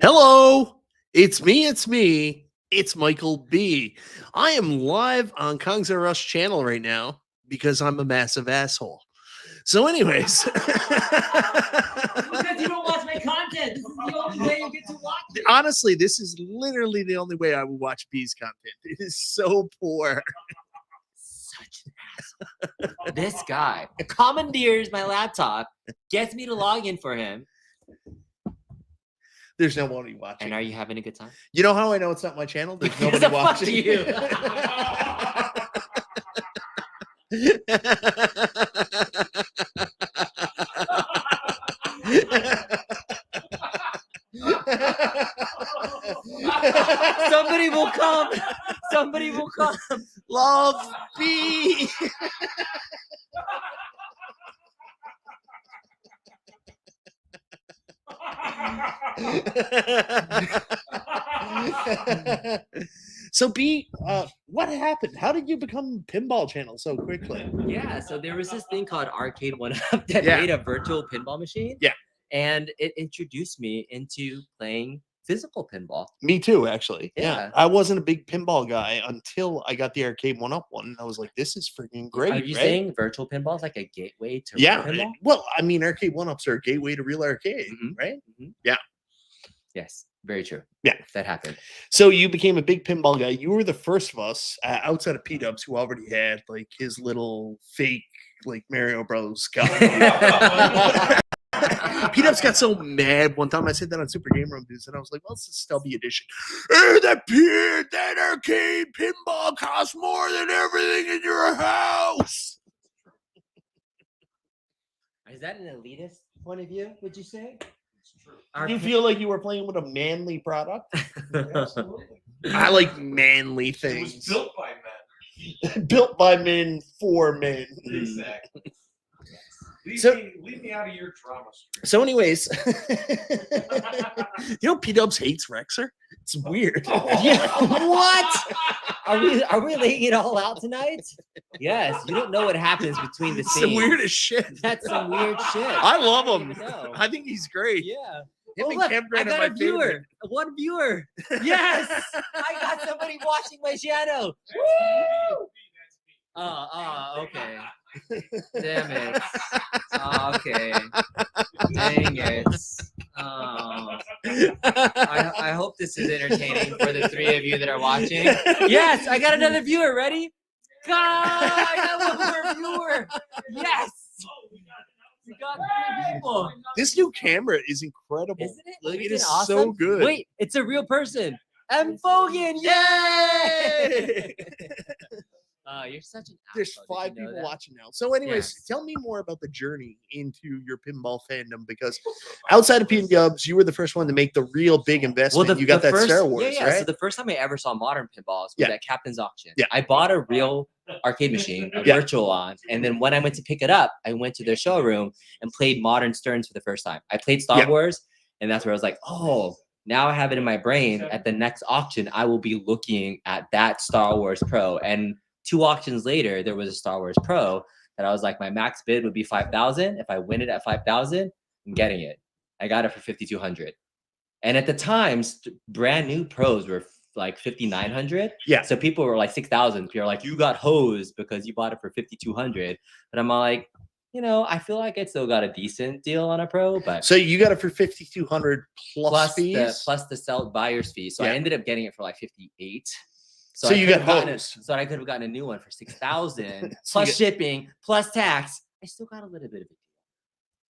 Hello, it's me, it's Michael B. I am live on Kongs R Us channel right now because I'm a massive asshole. So, anyways, Because you don't watch my content. This is the only way you get to watch it. honestly, this is literally the only way I would watch B's content. It is so poor. Such an asshole. This guy commandeers my laptop, gets me to log in for him. There's nobody watching. And are you having a good time? You know how I know it's not my channel? There's Because nobody fuck watching. you. Somebody will come. Somebody will come. Love B. So B, what happened? How did you become pinball channel so quickly? Yeah, so there was this thing called Arcade 1-Up that Yeah. made a virtual pinball machine. Yeah. And it introduced me into playing physical pinball. Me too, actually. Yeah. I wasn't a big pinball guy until I got the Arcade 1-Up one. And I was like, this is freaking great. Are you right? saying virtual pinball is like a gateway to Yeah. real pinball? Well, I mean, Arcade 1-Ups are a gateway to real arcade, right? Mhm. Yeah. Yes, very true. Yeah. That happened. So you became a big pinball guy. You were the first of us outside of P-Dubs who already had like his little fake like Mario Bros. guy. P-Dubs got so mad one time. I said that on Super Game Room Dudes, and I was like, well, it's a stubby edition. Hey, that arcade pinball costs more than everything in your house. Is that an elitist point of view, would you say? It's true. Do you feel like you were playing with a manly product? Absolutely. I like manly It things. was built by men. Built by men for men. Exactly. So- Leave me out of your drama stream. So, anyways, you know, P-Dubs hates Rexer. It's weird. What? Are we laying it all out tonight? Yes. You don't know what happens between the It's the scenes. weirdest shit. That's some weird shit. I love him. I know. I think he's great. Yeah. Him Oh, and look, Kev I Grant are got my a viewer. favorite. One viewer. Yes. I got somebody watching my channel. Okay. Damn it. Okay. Dang it. Oh. I hope this is entertaining for the three of you that are watching. Yes, I got another viewer. Ready? God, I got one more viewer. Yes. We got 3 people. This new camera is incredible. Isn't it? Like, it Isn't is it awesome? so good. Wait, it's a real person. M. Fogan. Yay! Yay! You're such an There's asshole. Did 5 you know people that? watching now. So, anyways, Yes. tell me more about the journey into your pinball fandom, because outside of P-Dubs, you were the first one to make the real big investment. You got that Star Wars, yeah. right? So the first time I ever saw modern pinballs was Yeah. at Captain's Auction. Yeah. I bought a real arcade machine, a Yeah. virtual one, and then when I went to pick it up, I went to their showroom and played Modern Sterns for the first time. I played Star Yeah. Wars, and that's where I was like, oh, now I have it in my brain. At the next auction, I will be looking at that Star Wars Pro. And 2 auctions later, there was a Star Wars Pro that I was like, my max bid would be 5,000. If I win it at 5,000, I'm getting it. I got it for 5,200. And at the time, brand new pros were like 5,900. Yeah. So people were like 6,000. People are like, you got hosed because you bought it for 5,200. But I'm like, you know, I feel like I still got a decent deal on a pro, but So you got it for 5,200 plus fees. plus the sell buyer's fee. So Yeah. I ended up getting it for like 58. So I you could got have gotten hosed. So I could have gotten a new one for 6,000 So you plus shipping plus tax. I still got a little bit of it.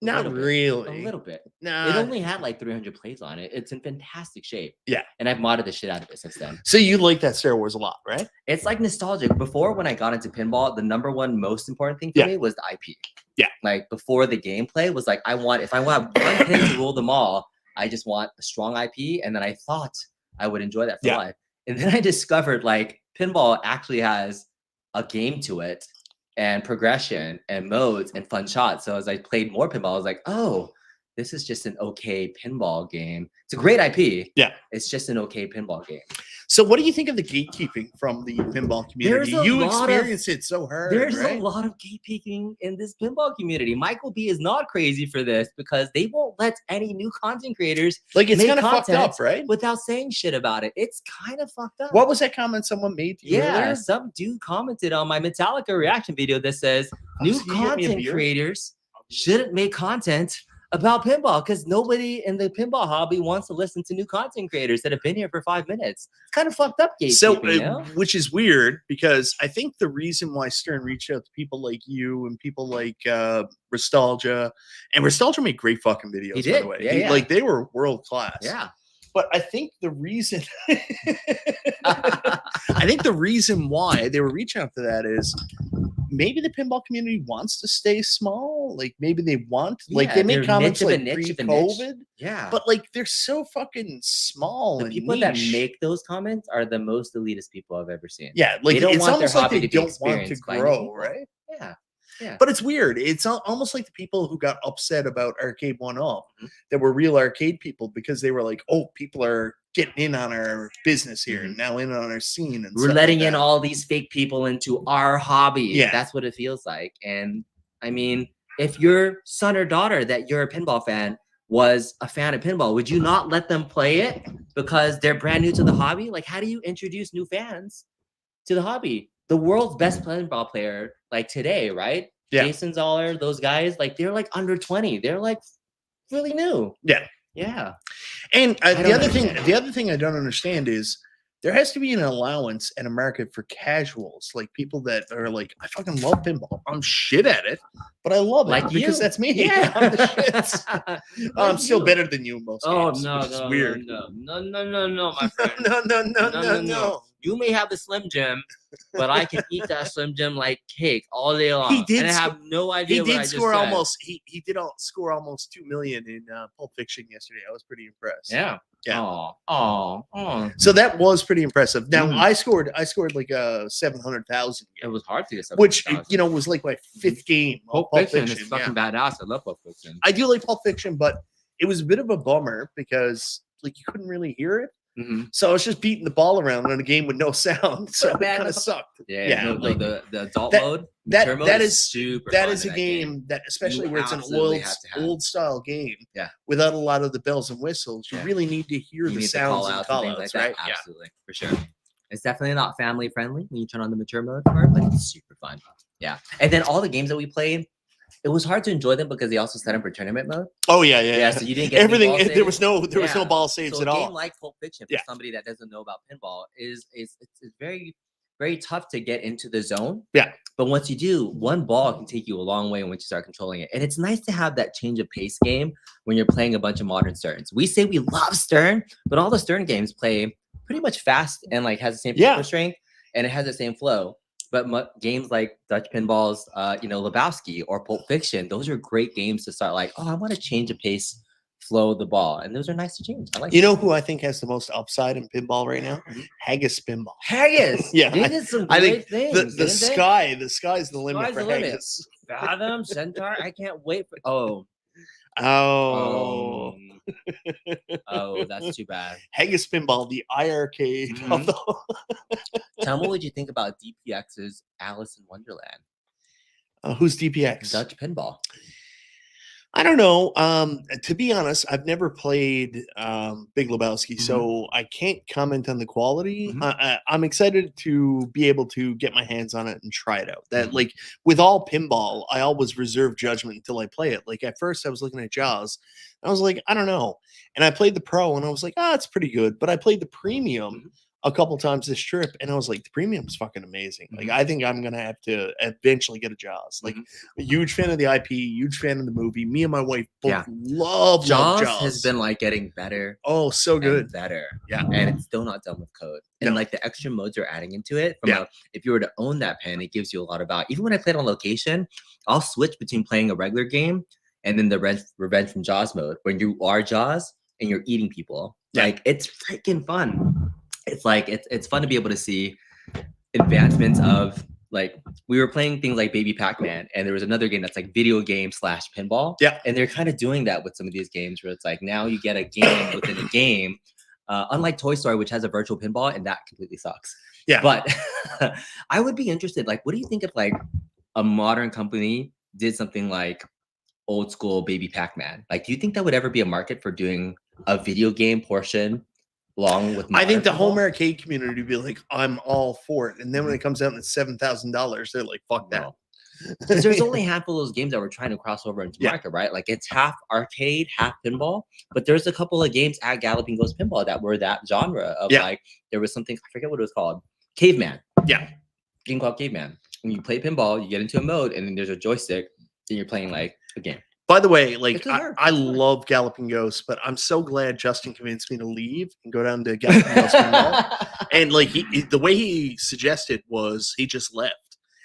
Not little bit, really. A little bit. Nah. It only had like 300 plays on it. It's in fantastic shape. Yeah. And I've modded the shit out of it since then. So you like that Star Wars a lot, right? It's like nostalgic. Before, when I got into pinball, the number one most important thing for Yeah. me was the IP. Yeah. Like before the gameplay was like, if I want one pin to rule them all, I just want a strong IP. And then I thought I would enjoy that for Yeah. life. And then I discovered like pinball actually has a game to it and progression and modes and fun shots. So as I played more pinball, I was like, oh, this is just an okay pinball game. It's a great IP. Yeah. It's just an okay pinball game. So what do you think of the gatekeeping from the pinball community? There's a You lot experience it so hard, There's right? a lot of gatekeeping in this pinball community. MichaelB is not crazy for this because they won't let any new content creators Like, it's make kind of fucked content up, right? without saying shit about it. It's kind of fucked up. What was that comment someone made to you Yeah, earlier? some dude commented on my Metallica reaction video that says new so you get me a content beer? creators shouldn't make content about pinball because nobody in the pinball hobby wants to listen to new content creators that have been here for 5 minets. It's kind of fucked up gatekeeping, So, you know? which is weird because I think the reason why Stern reached out to people like you and people like Nostalgia, and Nostalgia made great fucking videos, He by did. the way. Yeah, yeah. Like, they were world class. Yeah. But I think the reason I think the reason why they were reaching out to that is maybe the pinball community wants to stay small. Like, maybe they want, like, Yeah, they make they're comments niche of a like niche of a niche. pre-COVID, Yeah. but like they're so fucking small The and people that niche. make those comments are the most elitist people I've ever seen. Yeah, like They don't it's want their almost like hobby they to be don't want to experienced by new grow, people. right? Yeah. Yeah. But it's weird. It's almost like the people who got upset about Arcade 1-Up Mhm. that were real arcade people because they were like, oh, people are getting in on our business here and now in on our scene. And We're stuff letting like in that. all these fake people into our hobby. Yeah. That's what it feels like. And I mean, if your son or daughter that you're a pinball fan was a fan of pinball, would you not let them play it because they're brand new to the hobby? Like, how do you introduce new fans to the hobby? The world's best pinball player, like today, right? Yeah. Jason Zoller, those guys, like they're like under 20. They're like really new. Yeah. Yeah. And I the don't other understand. thing I don't understand is there has to be an allowance in a market for casuals, like people that are like, I fucking love pinball. I'm shit at it, but I love it Like because you. that's me. Yeah. I'm the shits. Like I'm still you. better than you in most Oh games, no, which is no, weird. no, my friend. No. You may have the Slim Jim, but I can eat that Slim Jim like cake all day long. He did and I sco- have no idea He what I did just score said. almost. He did score almost 2 million in Pulp Fiction yesterday. I was pretty impressed. Yeah. Yeah. Oh. So that was pretty impressive. Now Mhm. I scored like a 700,000. It was hard to get something. Which was like my fifth game. of Pulp Fiction is fucking badass. I love Pulp Fiction. I do like Pulp Fiction, but it was a bit of a bummer because like you couldn't really hear it. Mhm. So I was just beating the ball around in a game with no sound. So it Man, kind of sucked. Yeah, Yeah, the adult that- mode. that- mature mode that is is- super. That fun is in a game that, especially You where it's an absolutely have to have. old style game, Yeah. without a lot of the bells and whistles, you Yeah. really need to hear You the need to sounds and and call things outs, like right? that. Yeah. Absolutely, for sure. It's definitely not family friendly when you turn on the mature mode part, but it's super fun. Yeah, and then all the games that we played, it was hard to enjoy them because they also set up for tournament mode. Oh yeah. So you didn't get Everything. pinball There was saves. no Yeah. ball saves So at a game all. like Pulp Fiction for Yeah. somebody that doesn't know about pinball is it's very very tough to get into the zone. Yeah. But once you do, one ball can take you a long way once you start controlling it. And it's nice to have that change of pace game when you're playing a bunch of modern Sterns. We say we love Stern, but all the Stern games play pretty much fast and like has the same Yeah. power strength and it has the same flow. But games like Dutch Pinballs, Lebowski or Pulp Fiction, those are great games to start like, oh, I want to change the pace, flow of the ball. And those are nice to change. I like You know who I think has the most upside in pinball right now? Mhm. Haggis Pinball. Haggis. Yeah, They did some I great think things. the didn't they? sky's the limit Sky's for the limit. Haggis. Fathom, Centaur. I can't wait for Oh, that's too bad. Haggis Pinball, the eye arcade of the. Tell me what you think about DPX's Alice in Wonderland. Who's DPX? Dutch Pinball. I don't know. To be honest, I've never played Big Lebowski, so I can't comment on the quality. I'm excited to be able to get my hands on it and try it out. That like with all pinball, I always reserve judgment until I play it. Like at first, I was looking at Jaws, and I was like, I don't know. And I played the pro, and I was like, it's pretty good. But I played the premium a couple times this trip, and I was like, the premium is fucking amazing. Like I think I'm gonna have to eventually get a Jaws. Like a huge fan of the IP, huge fan of the movie. Me and my wife both love Jaws. Jaws. Has been like getting better. Oh, so good. And better. Yeah. And it's still not done with code. And No. like the extra modes are adding into it. If you were to own that pen, it gives you a lot of value. Even when I played on location, I'll switch between playing a regular game and then the Revenge from Jaws mode when you are Jaws and you're eating people. Yeah. Like it's freaking fun. It's like it's fun to be able to see advancements of like we were playing things like Baby Pac-Man, and there was another game that's like video game / pinball. Yeah. And they're kind of doing that with some of these games where it's like now you get a game within a game. Unlike Toy Story, which has a virtual pinball, and that completely sucks. Yeah. But I would be interested. Like, what do you think if like a modern company did something like old school Baby Pac-Man? Like, do you think that would ever be a market for doing a video game portion along with? I think the pinball? home arcade community would be like, I'm all for it. And then when it comes out and it's $7,000, they're like, fuck that. Because there's only a handful of those games that we're trying to cross over into Yeah. market, right? Like it's half arcade, half pinball. But there's a couple of games at Galloping Ghost Pinball that were that genre of Yeah. like there was something, I forget what it was called, Caveman. Yeah. Game called Caveman. When you play pinball, you get into a mode, and then there's a joystick, and you're playing like a game. By the way, like It's hard. I love Galloping Ghost, but I'm so glad Justin convinced me to leave and go down to Galloping Ghost Pinball. And like the way he suggested was he just left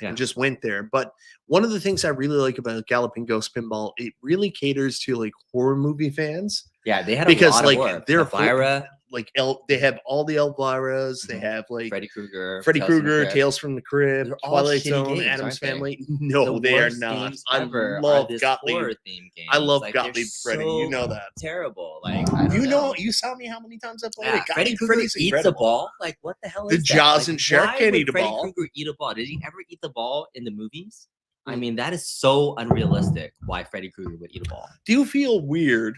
and just went there. But one of the things I really like about Galloping Ghost Pinball, it really caters to like horror movie fans. Yeah, they had Because, a lot like, of horror. they're Elvira, Like they have all the Elviras, they have like Freddy Krueger, Freddy Tales from the Krueger, Crypt. Tales from the Crypt, They're all Twilight shitty Zone, games, Addams aren't they? Family. No, The they are worst not. games I ever are love this Gottlieb. horror-themed games. I love Like, they're Gottlieb Freddy. You know so that. Terrible. Like I don't You know. know, you saw me how many times I played Yeah, it. Freddy Gottlieb Krueger Freddy's eats a incredible. ball. Like what the hell The is that? Jaws Like, and Shark why can't would eat a Freddy ball. Krueger eat a ball? Did he ever eat the ball in the movies? I mean, that is so unrealistic. Why Freddy Krueger would eat a ball? Do you feel weird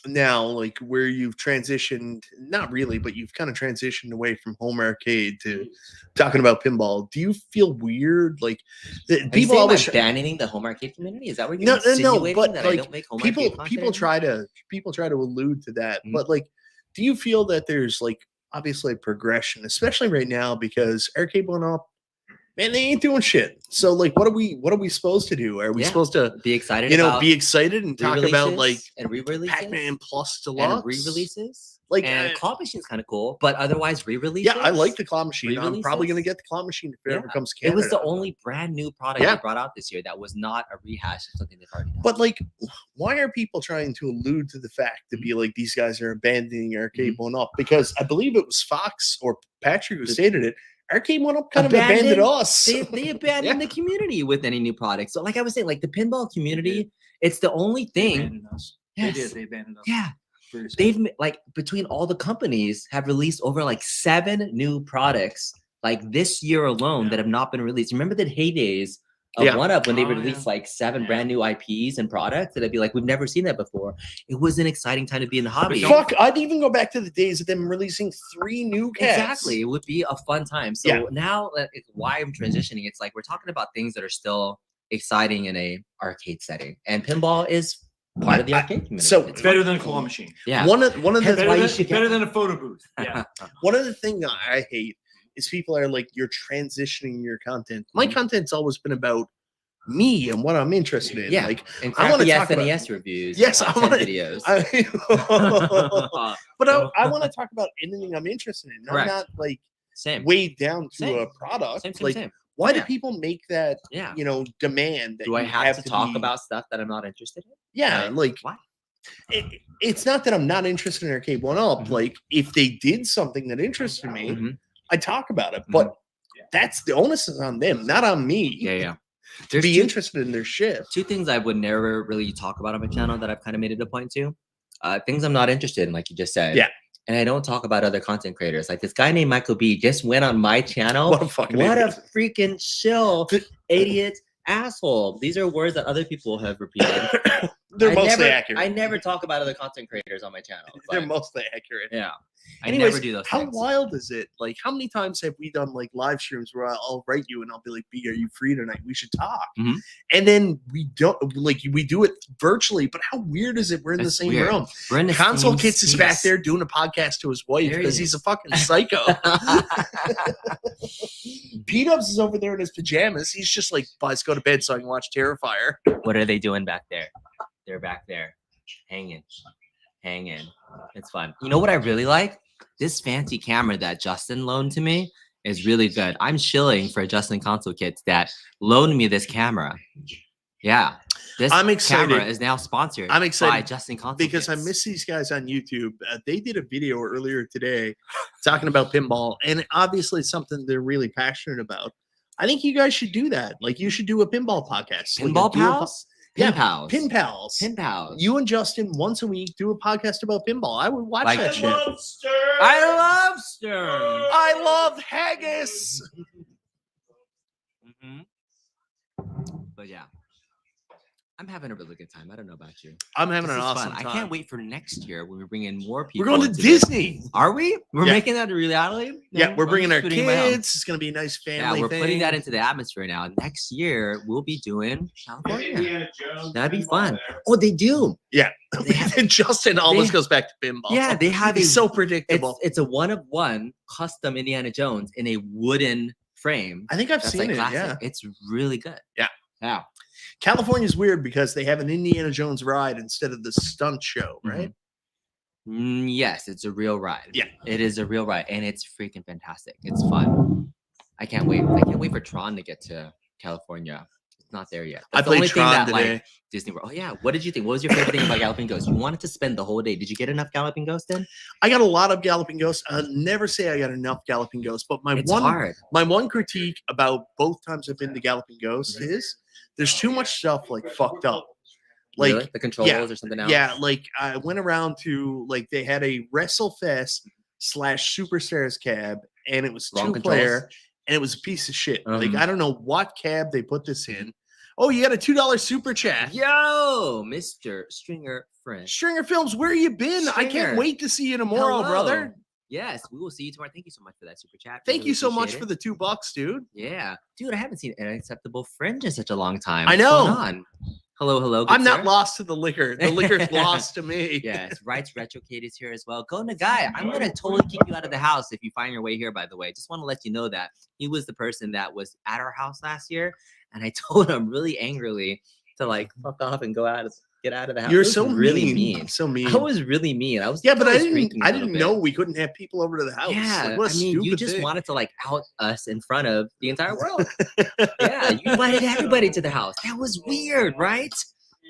now, like where you've transitioned? Not really, but you've kind of transitioned away from home arcade to talking about pinball. Do you feel weird? Like people always abandoning the home arcade community. Is that what you're No, insinuating? but that I like don't make home people arcade content people anymore? try to allude to that. Mhm. But like, do you feel that there's like obviously progression, especially right now because arcade went up? Man, they ain't doing shit. So like, what are we supposed to do? Are we Yeah. supposed to, Be excited. you know, about be excited and talk about like re-releases and re-releases, Pac-Man Plus and Deluxe? re-releases. Like, And claw machine's kind of cool, but otherwise re-releases. Yeah, I like the claw machine. I'm probably gonna Re-releases? get the claw machine if it Yeah. ever comes to It Canada. was the only brand new product Yeah. they brought out this year that was not a rehash of something they've already done. But like, why are people trying to allude to the fact to be like these guys are abandoning arcade one up? Because I believe it was Fox or Patrick who stated it. Arcade one up kind of abandoned us. They abandoned the community with any new product. So, like I was saying, like the pinball community, it's the only They thing. abandoned us. Yes. They did. They abandoned us. Yeah, Very sad. they've like between all the companies have released over like 7 new products like this year alone that have not been released. Remember the heydays of Yeah. One Up when they Oh, released yeah. like 7 Yeah. brand new IPs and products that I'd be like, we've never seen that before. It was an exciting time to be in the hobby. Fuck, I'd even go back to the days of them releasing 3 new cats. Exactly. It would be a fun time. So Yeah. now why I'm transitioning, it's like we're talking about things that are still exciting in a arcade setting. And pinball is part of the arcade community. so It's Better than a claw machine. yeah. One of the That's Better, why you than, should get- better than a photo booth. Yeah. one of the things I hate is people are like, you're transitioning your content. My content's always been about me and what I'm interested in. Yeah. Like, and I wanna crappy talk about- SNES reviews. Yes, and I top 10 wanna- videos. but I want to talk about anything I'm interested in. I'm Correct. not like Same. weighed down to Same. a product. Same. like, Same. why do Yeah. people make that, Yeah. demand? That Do I you have to talk be- about stuff that I'm not interested in? Yeah, Right. like Why? it's not that I'm not interested in arcade one up. Mhm. Like if they did something that interested me, Mhm. I talk about it. But that's the onus is on them, not on me. Yeah, yeah. To There's be two- interested in their shit. 2 things I would never really talk about on my channel that I've kind of made it a point to. Things I'm not interested in, like you just said. Yeah. And I don't talk about other content creators. Like this guy named MichaelB just went on my channel. What a fucking What idiot. a freaking shill, idiot, asshole. These are words that other people have repeated. They're I mostly never, accurate. I never talk about other content creators on my channel. They're but mostly accurate. yeah. I Anyways, never do those how things. wild is it? Like, how many times have we done like live streams where I'll write you and I'll be like, "B, are you free tonight? We should talk." Mhm. And then we don't like we do it virtually. But how weird is it? We're in the That's same weird. room. We're in the Console same Kits is back space. there doing a podcast to his wife There he because is. he's a fucking psycho. P-Dubs is over there in his pajamas. He's just like, "Let's go to bed so I can watch Terrifier." What are they doing back there? They're back there, hanging. It's fun. You know what I really like? This fancy camera that Justin loaned to me is really good. I'm shilling for Justin Console Kits that loaned me this camera. Yeah, this I'm excited. camera is now sponsored. I'm by excited Justin Console because I Kits. miss these guys on YouTube. They did a video earlier today talking about pinball, and obviously it's something they're really passionate about. I think you guys should do that. Like, you should do a pinball podcast. Like, Pinball do a po- pals? Yeah, Pals. Pin Pals. Pin pals. You and Justin once a week do a podcast about pinball. I would watch Like- that shit. I love Stern. I love haggis. But yeah, I'm having a really good time. I don't know about you. I'm having This an is awesome fun. time. I can't wait for next year when we bring in more people. We're going to into this. Disney. Are we? We're Yeah. making that a reality? Yeah, we're I'm bringing our shooting my own. kids. It's going to be a nice Yeah, family we're thing. putting that into the atmosphere now. Next year, we'll be doing California. Indiana Jones That'd be pinball fun. there. Oh, they do. And Justin almost they- goes back to pinball. Yeah, they have He's a. so predictable. It's a one of one custom Indiana Jones in a wooden frame. I think I've That's seen like it. classic. Yeah. It's really good. Yeah. Yeah. California's weird because they have an Indiana Jones ride instead of the stunt show, right? Yes, it's a real ride. Yeah. It is a real ride, and it's freaking fantastic. It's fun. I can't wait. I can't wait for Tron to get to California. It's not there yet. I That's the played only thing Tron that today. like Disney World. Oh yeah. What did you think? What was your favorite thing about Galloping Ghost? You wanted to spend the whole day. Did you get enough Galloping Ghost in? I got a lot of Galloping Ghost. I'll never say I got enough Galloping Ghost, but It's hard. my one critique about both times I've been to Galloping Ghost is there's too much stuff like fucked up. Like Really? The controls or something else. yeah, like I went around to like they had a WrestleFest / Superstars cab, and it was Wrong 2-player, controls. and it was a piece of shit. Like Mhm. I don't know what cab they put this in. Oh, you got a $2 super chat. Yo, Mr. Stringer Friend. Stringer Films, where you been? I can't Stringer. wait to see you tomorrow, Hello. brother. Yes, we will see you tomorrow. Thank you so much for that super chat. Thank Really you so much appreciate for it. the $2, dude. Yeah, dude, I haven't seen an acceptable fringe in such a long time. I What's going know. on? Hello, hello. good I'm not sir. lost to the liquor. The liquor's lost to me. Yes, Rights Retrocade is here as well. Go Nagai. I'm gonna totally kick you out of the house if you find your way here. By the way, just want to let you know that he was the person that was at our house last year, and I told him really angrily to like fuck off and get out of the house. You're It was so really mean. So mean. I was really mean. I was Yeah, but I was freaking didn't. a I little didn't bit. know we couldn't have people over to the house. Yeah, Like, what a I mean, you stupid just thing. wanted to like out us in front of the entire world. Yeah, you invited everybody to the house. That was weird, right?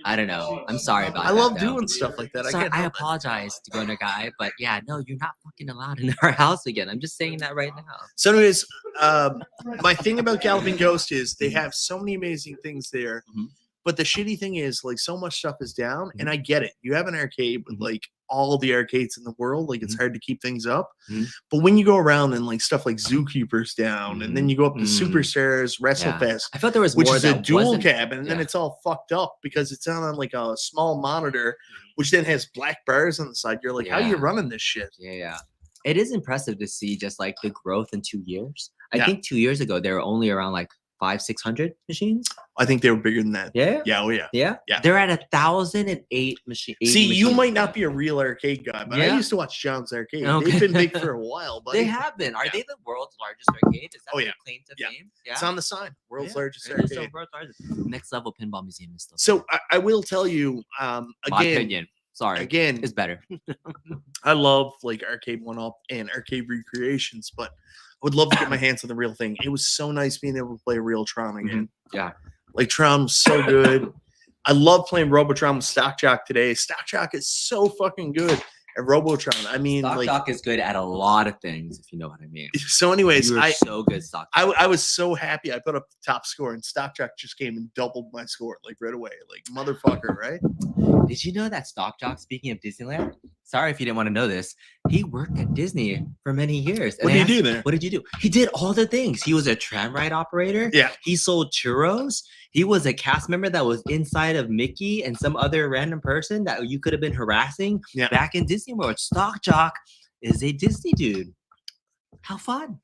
I don't know. I'm sorry about I that. love though. doing stuff like that. Sorry, can't I help it. apologize to Gona Guy, but yeah, no, you're not fucking allowed in our house again. I'm just saying that right now. So, anyways, my thing about Galloping Ghost is they have so many amazing things there. Mhm. But the shitty thing is, like, so much stuff is down, and I get it. You have an arcade with Mhm. like all the arcades in the world, like it's Mhm. hard to keep things up. Mhm. But when you go around and like stuff like Zookeeper's down, and then you go up to Mhm. Superstars, WrestleFest, I felt there was which more is a that dual wasn't- cabin, and then yeah. it's all fucked up because it's on like a small monitor, which then has black bars on the side. You're like, how are you Yeah. running this shit? Yeah. It is impressive to see just like the growth in 2 years. I Yeah. think 2 years ago they were only around like 500-600 machines. I think they were bigger than that. Yeah. Yeah, oh yeah. Yeah. Yeah. They're at 1,008 machines. See, you might not be a real arcade guy, but I Yeah. used to watch John's Arcade. Okay. They've been big for a while, but They have been. Are Yeah. they the world's largest arcade? Is that Oh, their yeah. claim to Yeah. fame? it's on the sign. World's Yeah, largest it is the arcade. world's largest. Next level pinball museum is still. So I will tell you, my again, opinion. Sorry. again, It's better. I love like Arcade 1-Up and arcade recreations, but I would love to get my hands on the real thing. It was so nice being able to play real Tron again. Yeah. Like Tron was so good. I love playing Robotron with Stock Jock today. Stock Jock is so fucking good at Robotron. I mean, Stock like, Jock is good at a lot of things, if you know what I mean. so anyways, You are so good, Stock Jock. I was so happy. I put up the top score, and Stock Jock just came and doubled my score like right away. Like motherfucker, right? Did you know that Stock Jock, speaking of Disneyland, sorry if you didn't want to know this, he worked at Disney for many years. What And did I you do asked- there? What did you do? He did all the things. He was a tram ride operator. Yeah. He sold churros. He was a cast member that was inside of Mickey and some other random person that you could have been harassing Yeah. back in Disney World. Stock Jock is a Disney dude. How fun.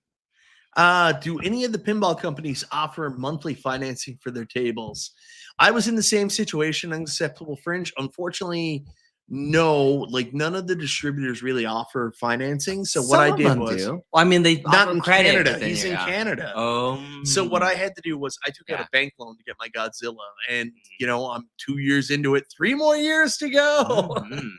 Do any of the pinball companies offer monthly financing for their tables? I was in the same situation, Unacceptable Fringe. Unfortunately, no, like none of the distributors really offer financing. So what Some I of did them was do. Well, I mean, they not offer in credit, Canada. but then, He's in yeah. Canada. Oh. So what I had to do was I took out Yeah. a bank loan to get my Godzilla, and you know I'm 2 years into it, 3 more years to go. Mhm.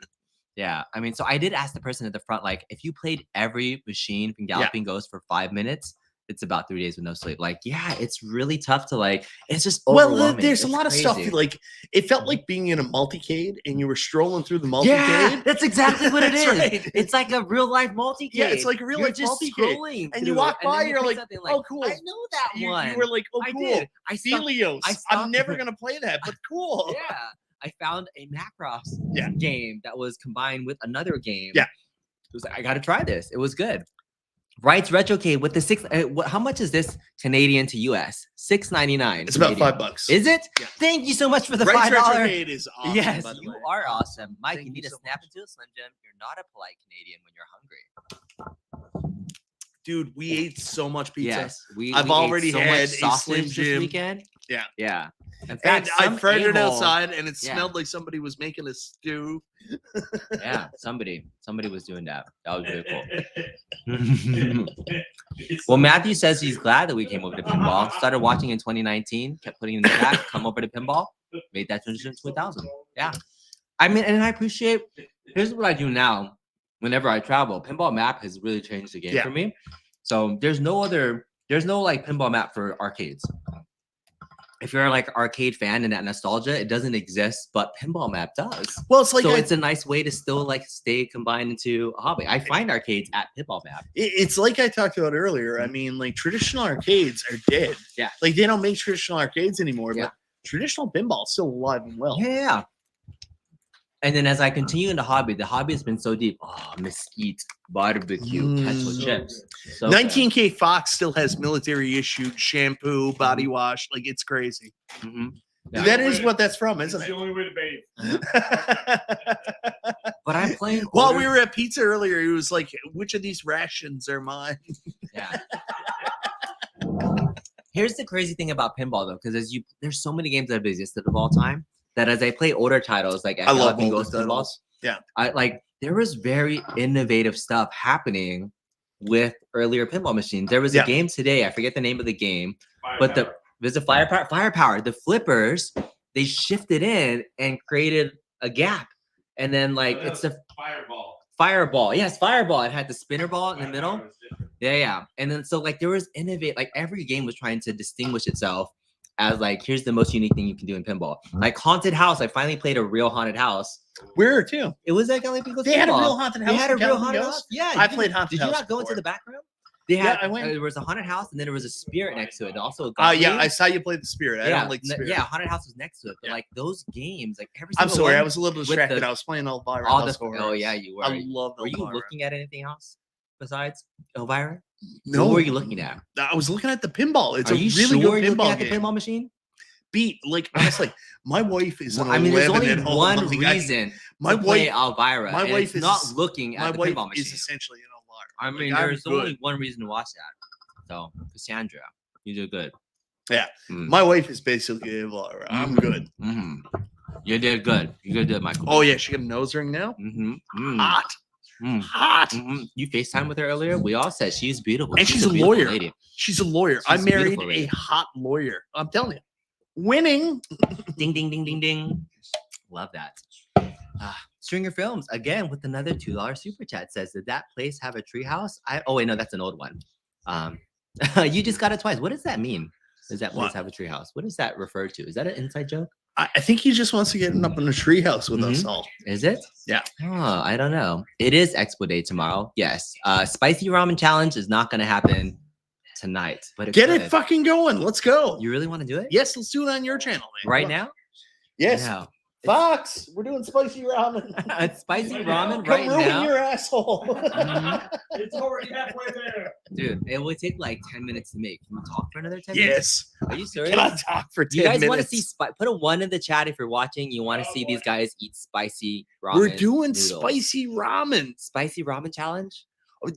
Yeah, I mean, so I did ask the person at the front, like, if you played every machine from Galloping Ghost for 5 minutes, it's about 3 days with no sleep. Like, yeah, it's really tough to like. It's just Well, overwhelming. there's a It's lot of stuff. crazy. Like it felt like being in a multicade, and you were strolling through the multicade. Yeah, that's exactly what it That's is. right. It's like a real life multicade. Yeah, it's like a real You're life just multicade. scrolling And you through walk it, and by, then you you're pick like, something oh, cool. I know that one. You were like, oh, I cool. did. I stopped- Helios. I I'm stopped- never gonna play that, but cool. Yeah, I found a Macross Yeah. game that was combined with another game. Yeah. It was like, I got to try this. It was good. Rights Retrocade with the six. How much is this Canadian to US? $6.99. It's about Canadian. $5. Is it? Yeah. Thank you so much for the Rights $5. Retrocade is awesome. Yes, by the you way. are awesome. Mike, Thank you you need to so snap much. into a Slim Jim. You're not a polite Canadian when you're hungry. Dude, we ate so much pizza. Yes, I've we already ate so had much a Slim sausage this Jim. weekend. Yeah. Yeah. In And fact, I some fried it a-hole- outside, and it Yeah. smelled like somebody was making a stew. Yeah, somebody was doing that. That was very cool. Well, Matthew says he's glad that we came over to pinball. Started watching in 2019. Kept putting in the chat. Come over to pinball. Made that transition to 2000. Yeah, I mean, and I appreciate. Here's what I do now. Whenever I travel, pinball map has really changed the game Yeah. for me. So there's no like pinball map for arcades. If you're like an arcade fan and that nostalgia, it doesn't exist, but pinball map does. Well, it's like So it's a nice way to still like stay combined into a hobby. I find arcades at pinball map. it's like I talked about earlier. I mean, like traditional arcades are dead. Yeah. Like they don't make traditional arcades anymore, Yeah. but traditional pinball is still alive and well. Yeah. And then as I continue in the hobby has been so deep. Oh, mesquite, barbecue, kettle chips. So good. 19K Fox still has military issued shampoo, body wash. Like it's crazy. Mhm. That is what that's from, It's isn't the it? only way to bathe. But I'm playing While quarter- we were at pizza earlier, he was like, "Which of these rations are mine?" Yeah. Here's the crazy thing about pinball though, because there's so many games that have existed of all time that as I play older titles like I love Galloping older Ghost pinballs, titles. Yeah. I like there was very innovative stuff happening with earlier pinball machines. There was a Yeah. game today, I forget the name of the game, but there's a firepower. The flippers, they shifted in and created a gap. And then like it's the fireball. Yes, fireball. It had the spinner ball in the middle. Yeah. And then so like there was like every game was trying to distinguish itself as like here's the most unique thing you can do in pinball. Like haunted house. I finally played a real haunted house. Where too? It was like Galloping Ghost They had a pinball. real haunted house. They had a in real Galloping haunted Ghost? house. Yeah. I you played did- haunted Did you house not go into before. the background? They Yeah, had I went. there was a haunted house and then there was a spirit next to it and also a Oh yeah, goblin. I saw you play the Spirit. I don't like the Spirit. Yeah, haunted house was next to it. But Yeah. like those games, like every I'm single sorry, I one was a little with distracted. the- I was playing Elvira. all House the of Horrors. oh yeah, you were. I love Were you Elvira. looking at anything else besides Elvira? No, What were you looking at? I was looking at the pinball. It's Are a you really sure good you're looking pinball at the game. pinball machine? Beat like honestly, my wife is an I mean, there's 11 only at home. one I'm like, reason my to play wife, Elvira. my and wife it's is- not looking my at the wife pinball machine. is essentially an Elvira. I mean, Like, I'm there's good. only one reason to watch that. So, Cassandra, you did good. Yeah. Mm. My wife is basically Elvira. I'm Mhm. good. Mhm. You did good. You did good, Michael. Oh yeah, she got a nose ring now. Mm-hmm. Hot, hot. You FaceTime with her earlier. We all said she's beautiful. And she's a beautiful lawyer. lady. She's a lawyer. She's I a married beautiful a lady. hot lawyer. I'm telling you, winning. Ding, ding, ding, ding, ding. Love that. Stringer Films again with another $2 super chat says, "Did that place have a treehouse?" Oh wait, no, that's an old one. You just got it twice. What does that mean? Does that place What? have a treehouse? What does that refer to? Is that an inside joke? I think he just wants to get up in a treehouse with us Mhm. all. Is it? Yeah. Oh, I don't know. It is Expo Day tomorrow. Yes. Spicy ramen challenge is not going to happen tonight, but it Get could. it fucking going. Let's go. You really want to do it? Yes, let's do it on your channel, man. Right Come on. now? Yes. Yeah. Fox, we're doing spicy ramen. Spicy Right ramen now? Come right ruin now. your asshole. Mhm. It's already halfway there. Dude, it would take like 10 minutes to make. Can we talk for another 10 minutes? Yes. Are you serious? Can I talk for 10 You guys minutes? want to see put a 1 in the chat if you're watching. You want to see these guys eat spicy ramen. We're doing noodles. spicy ramen. Spicy ramen challenge?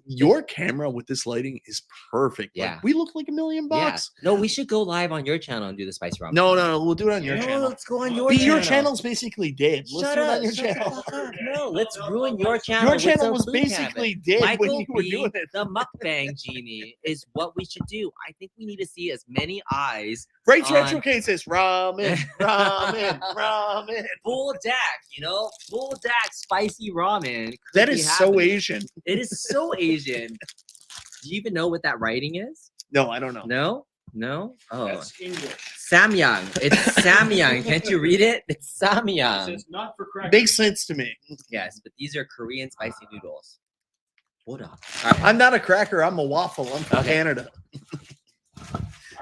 Your camera with this lighting is perfect. Like, Yeah. we look like $1 million Yeah. bucks. No, we should go live on your channel and do the spicy ramen. No, challenge. no, we'll do it on your No, channel. let's go on your But channel. your channel's basically dead. Let's Shut do it up. on your shut the channel. fuck up. No, let's ruin your channel. Your with channel some was food cabinet. basically dead when Michael you were B, doing it. the mukbang genie is what we should do. I think we need to see as many eyes. Right, on- Retro Kate says ramen, ramen, ramen. Buldak, Buldak spicy ramen. could That be is so happening. Asian. It is so Asian. Do you even know what that writing is? No, I don't know. No, no. Oh, That's English. Samyang. It's Samyang. Can't you read it? It's It Samyang. says not for crackers. Makes sense to me. Yes, but these are Korean spicy noodles. Buldak. I'm not a cracker. I'm a waffle. I'm from Okay. Canada.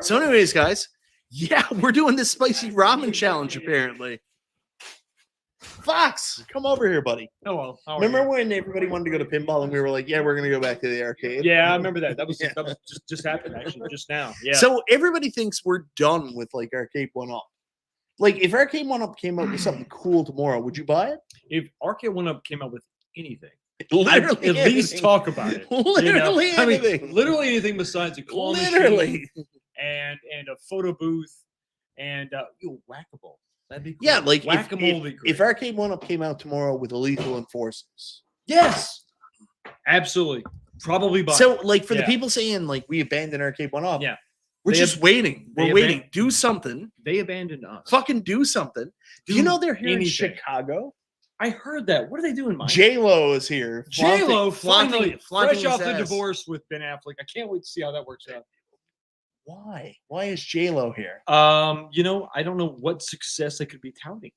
So, anyways, guys, yeah, we're doing this spicy ramen challenge apparently. Fox, come over here, buddy. Oh well. how are Remember you? when everybody wanted to go to pinball and we were like, "Yeah, we're gonna go back to the arcade." Yeah, I remember that. That was Yeah. just happened actually just now. Yeah. So everybody thinks we're done with like Arcade 1-Up. Like, if Arcade 1-Up came out with something cool tomorrow, would you buy it? if Arcade 1-Up came out with anything, I'd Literally, at least anything. talk about it. you know? Literally I mean, anything. literally anything besides a claw machine Literally. and a photo booth and whack-a-mole. That'd be cool. Yeah, like whack-a-mole would be great. if Arcade 1-Up came out tomorrow with a lethal enforcers. yes, absolutely, probably buy. So, like, for the Yeah. people saying like we abandoned Arcade 1-Up, Yeah. we're They just waiting. they We're waiting. Do something. they abandoned us. Fucking do something. Do you know they're here in anything. Chicago? I heard that. What are they doing, Mike? J-Lo is here. J-Lo flaunting- finally flaunting fresh off his the ass. divorce with Ben Affleck. I can't wait to see how that works out. Why? Why is J-Lo here? I don't know what success they could be touting.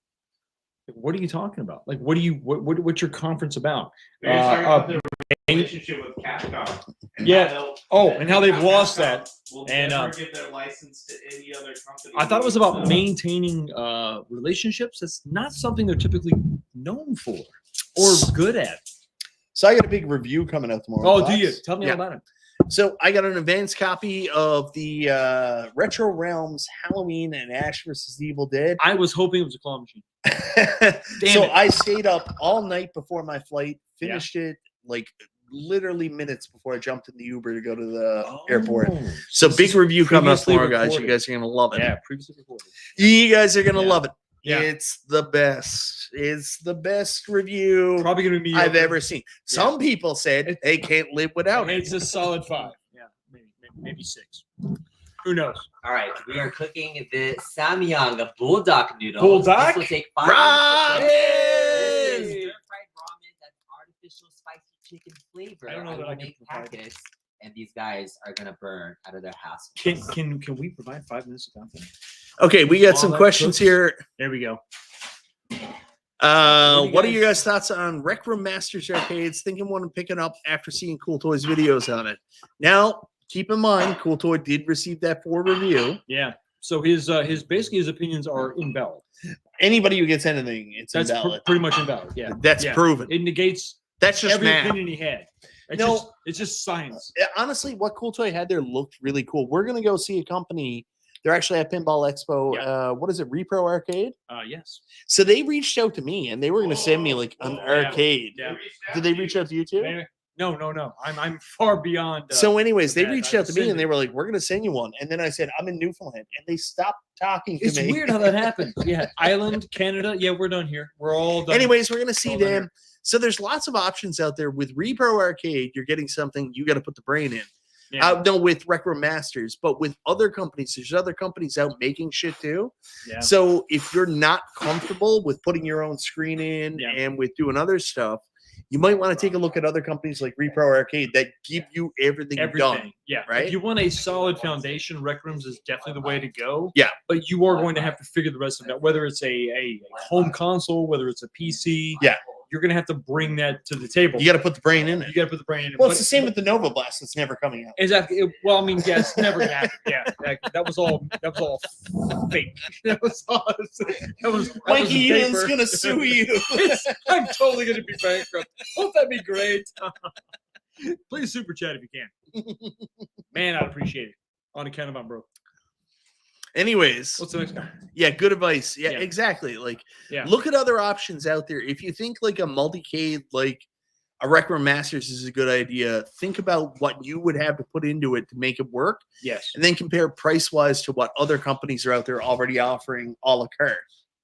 Like, what are you talking about? Like, what's your conference about? They're talking about their and- relationship with Capcom. And Yeah. how they'll- Oh, and how they've lost that. Will And, never give their license to any other company. I thought it was about maintaining relationships. That's not something they're typically known for or good at. So I got a big review coming out tomorrow. Oh, Fox. do you? Tell me Yeah. all about it. So I got an advanced copy of the Retro Realms Halloween and Ash vs. Evil Dead. I was hoping it was a claw machine. So it. I stayed up all night before my flight, finished it like literally minutes before I jumped in the Uber to go to the airport. Oh, So this big is review coming up previously tomorrow, guys. You recorded. guys are gonna love it. Yeah, previously recorded. You guys are gonna Yeah. love it. Yeah. It's the best. It's the best review Probably gonna be I've ever seen. Some people said It- they can't live without it. It's a solid 5. Yeah, maybe 6. Who knows? All right, we are cooking the Samyang, the Buldak noodle. Buldak? This will take 5 Ramen! minutes. This is stir-fried ramen that's artificial spicy chicken flavor. I don't know that I will can make provide packets, and these guys are gonna burn out of their house. Can we provide 5 minutes of content? Okay, we got While some that questions cooks. here. There we go. What are your guys' thoughts on Rec Room Masters arcades? Thinking one and picking up after seeing Cool Toys videos on it. Now, keep in mind, Cool Toy did receive that for review. Yeah. So his basically his opinions are invalid. Anybody who gets anything, it's That's invalid. pretty much invalid. Yeah. That's Yeah. proven. It negates That's just every math. opinion he had. No. It's just science. Honestly, what Cool Toy had there looked really cool. We're gonna go see a company. They're actually at Pinball Expo. Yeah. What is it? Repro Arcade. Yes. So they reached out to me and they were gonna send me like an arcade. Yeah. Did they reach out to you too? Maybe. No. I'm far beyond. So, anyways, they that. reached I out to me send and they it. were like, "We're gonna send you one." And then I said, "I'm in Newfoundland," and they stopped talking to It's me. weird how that happened. Yeah. Island, Canada. Yeah, we're done here. We're all done. Anyways, we're gonna see All done them. here. So there's lots of options out there with Repro Arcade. You're getting something you got to put the brain in. Yeah. No, with Rec Room Masters, but with other companies, there's other companies out making shit too. Yeah. So if you're not comfortable with putting your own screen in Yeah. and with doing other stuff, you might want to take a look at other companies like Repro Arcade that give you everything, Everything. done. Yeah. right? If you want a solid foundation, Rec Rooms is definitely the way to go. Yeah. But you are going to have to figure the rest of it out, whether it's a home console, whether it's a PC. Yeah. You're going to have to bring that to the table. You got to put the brain in You it. got to put the brain in it. Well, But- it's the same with the Nova Blast. It's never coming out. Exactly. Well, I mean, yeah, it's never gonna happen. Yeah, that was all fake. That was all. That was Mikey paper. Ewan's gonna sue you. I'm totally gonna be bankrupt. Won't that be great? Please super chat if you can. Man, I'd appreciate it. On account of I'm broke. Anyways, What's the next guy? yeah, good advice. Yeah, Yeah. exactly. Like, Yeah. look at other options out there. If you think like a Multicade, like a Rec Room Masters is a good idea, think about what you would have to put into it to make it work, Yes. and then compare price wise to what other companies are out there already offering a la carte.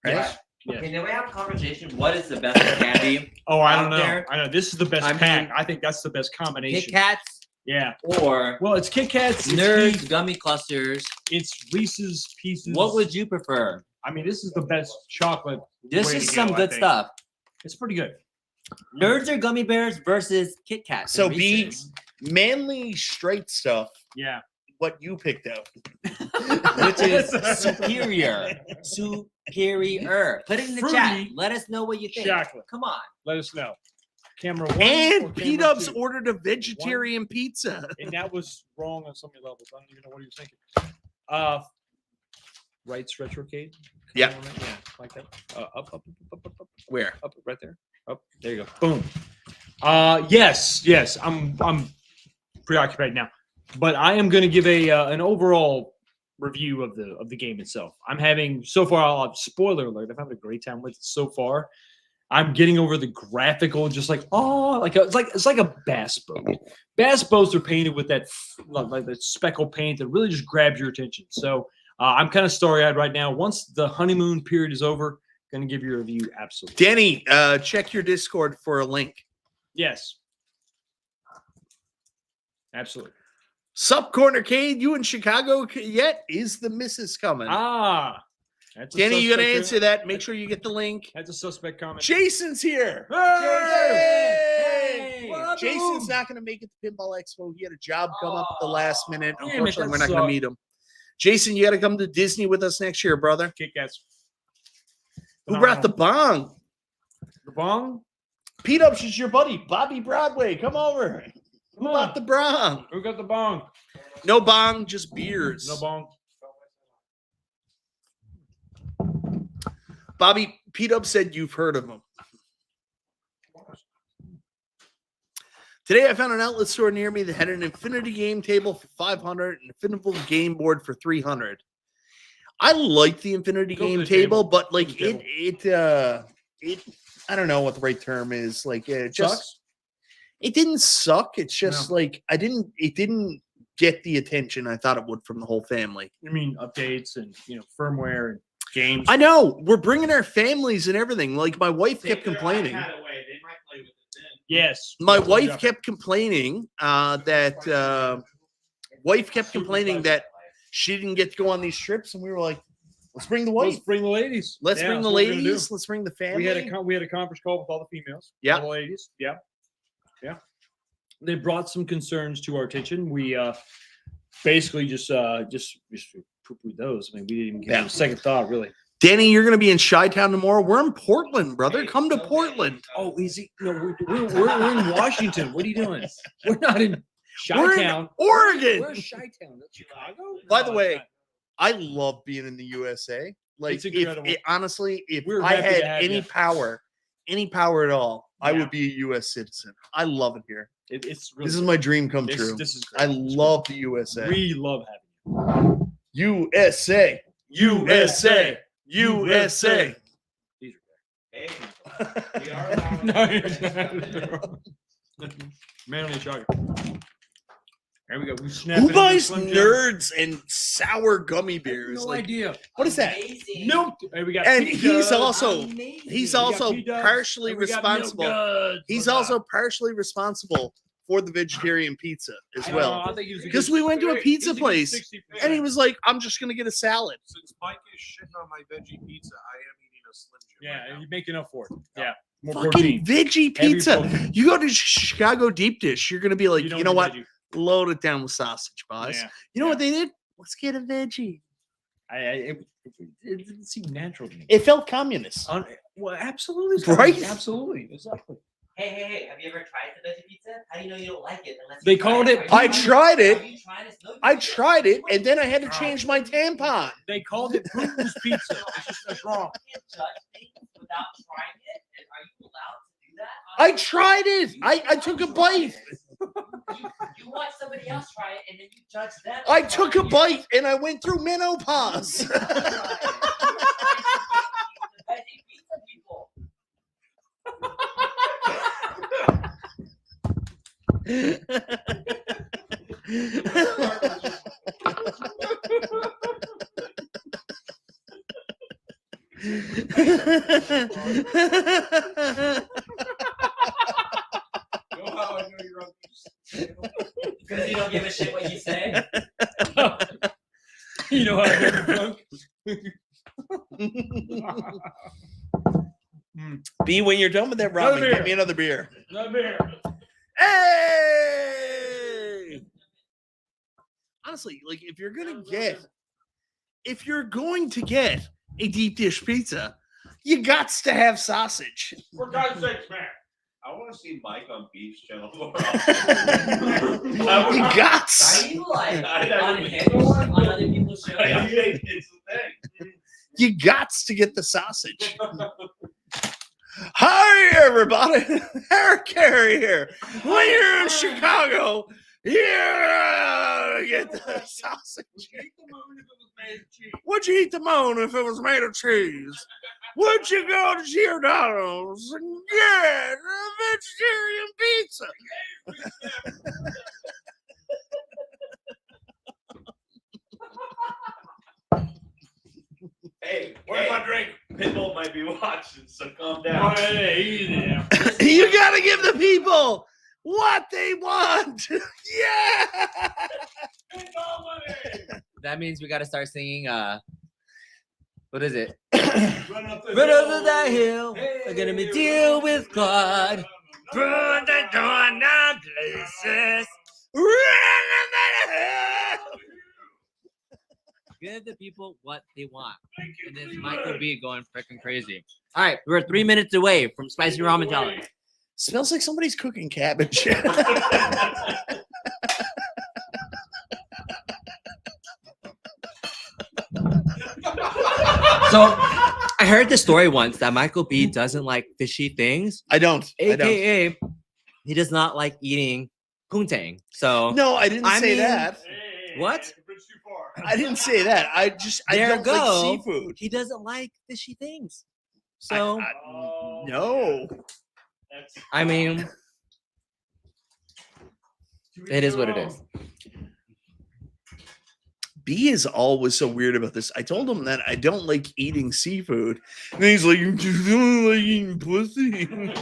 Right? Yes. Okay, now we have a conversation. What is the best candy? Oh, I don't Out know. there. I know this is the best I pack. mean, I think that's the best Kit combination. Kats Yeah. or Well, it's Kit Kats. It's Nerds Heath, gummy clusters? it's Reese's Pieces. What would you prefer? I mean, this is the best chocolate. This way is to some go, I good think. stuff. It's pretty good. Nerds or gummy bears versus Kit Kats. So and be Reese's. manly straight stuff. Yeah. what you picked out. Which is superior. Superior. Put it in the chat. Fruity Let us know what you think. chocolate. Come on. Let us know. Camera 1 or And camera P-Dubs 2? ordered a vegetarian pizza. And that was wrong on so many levels. I don't even know what he was thinking. Rights retrocade. Yeah. Yeah, like that. Up, Where? up, right there. Up. There you go. Boom. Yes. I'm preoccupied now, but I am going to give an overall review of the game itself. I'm having so far. Spoiler alert! I'm having a great time with it so far. I'm getting over the graphical, just like it's like a bass boat. Bass boats are painted with that like that speckle paint that really just grabs your attention. So I'm kind of starry-eyed right now. Once the honeymoon period is over, going to give you a review. Absolutely. Danny, check your Discord for a link. Yes. Absolutely. Sup, Cornercade? You in Chicago yet? Is the missus coming? That's a Danny, you gotta suspect- answer that. Make sure you get the link. That's a suspect comment. Jason's here. Hey! Hey! Jason's not gonna make it to Pinball Expo. He had a job come up at the last minute. Damn it, Unfortunately, we're that not gonna sucked. meet him. Jason, you gotta come to Disney with us next year, brother. Kick ass. Who brought the bong? The bong? Pete Ups is your buddy, Bobby Broadway. Come over. Who Come brought on. the bong? Who got the bong? No bong, just beers. No bong. Bobby, Pete Up said you've heard of him. Today, I found an outlet store near me that had an infinity game table for 500 and an infinity game board for 300. I like the infinity Go for game the table, table. but Go like for the it I don't know what the right term is. Like it just Sucks? it didn't suck. It's just like it didn't get the attention I thought it would from the whole family. I mean, updates and firmware and games. I know we're bringing our families and everything. Like my wife kept Take their complaining. iPad away. They might play with it then. Yes. My Yes, wife yeah. kept complaining that she didn't get to go on these trips, and we were like, "Let's bring the wife. Let's bring the ladies. Let's Yeah, bring the that's what we're gonna do. ladies. Let's bring the family." We had a conference call with all the females. Yeah. All the ladies. Yeah. They brought some concerns to our attention. We basically just poo-pooed those. I mean, we didn't even give it a second thought, really. Danny, you're going to be in Chi-Town tomorrow. We're in Portland, brother. Come to Portland. Oh, easy. No, we're in Washington. What are you doing? We're not in We're in Chi-Town. Oregon. Where's Chi-Town? That's Chicago? By the No, way, it's I love being in the USA. Like, It's incredible. honestly, if We're I happy had to have any you. power at all, I Yeah. would be a U.S. citizen. I love it here. it's really This is my dream come true. This is great. I love the USA. We love having you. USA. USA. USA. These Hey, we are allowed No, to- Manly chocolate. There we go. We snap Who it into buys Slim Jim. nerds and sour gummy bears? No Like, idea. what is that? Amazing. Milk. Hey, we got And Pizza. he's also Amazing. he's We got also P-Dubs, partially and we got Milk responsible. Duds. He's What's also up? partially responsible for the vegetarian pizza as I know, well. I think he was a Because good- we went to a he's pizza good place, 60%. And he was like, "I'm just gonna get a salad." Since Mike is shitting on my veggie pizza, I am eating a Slim Jim. Yeah, right and now. you're making up for it. Yeah. More Fucking protein. veggie Heavy pizza. protein. You go to Chicago deep dish, you're gonna be like, you don't know need what? veggie. Load it down with sausage, boys. Yeah. You know what they did? Let's get a veggie. It didn't seem natural to me. It felt communist. Well, absolutely. Right? Absolutely. Exactly. Hey, have you ever tried the veggie pizza? How do you know you don't like it? Unless They you try called it- Are you I trying tried Are it. you trying it? No, you I didn't. tried it, and then I had to change my tampon. They called it Putin's pizza. It's just that's wrong. You can't judge things without trying it. And are you allowed to do that? I tried it. I took a bite. You watch somebody else try it, and then you judge them. I took a bite, and I went through menopause. The veggie pizza people. You know how I know you're on these? Because you don't give a shit what you say. You know how I get drunk? B, when you're done with that Another ramen, beer. get me another beer. Not beer. Hey! I honestly, like if you're going to get a deep dish pizza, you got to have sausage. For God's sakes, man. I want to see Mike on Beef's channel more You often. got. Are you like I- unhinged on other people's shows? It's the thing. You got to get the sausage. Hi, everybody. Eric Carey here. When you're in Chicago, yeah, get the sausage. Would you eat the moon if it was made of cheese? Would you go to Giordano's and get a vegetarian pizza? Hey, Where's my drink? Pinball might be watching, so calm down. Hey, easy now. You gotta give the people what they want. Yeah. That means we got to start singing. What is it? Run up the Run over the hill. We're gonna be deal with God. Put the door in places. Give the people what they want. And this Michael B going freaking crazy. All right, we're 3 minutes away from spicy ramen challenge. Smells like somebody's cooking cabbage. So I heard the story once that Michael B doesn't like fishy things, I don't. aka he does not like eating poontang. So No, I didn't I say mean- that. What? It's too far. I didn't say that. I There don't go. like seafood. he doesn't like fishy things. I- So no. I mean, it is what it is. B is always so weird about this. I told him that I don't like eating seafood. And he's like, you don't like eating pussy. Don't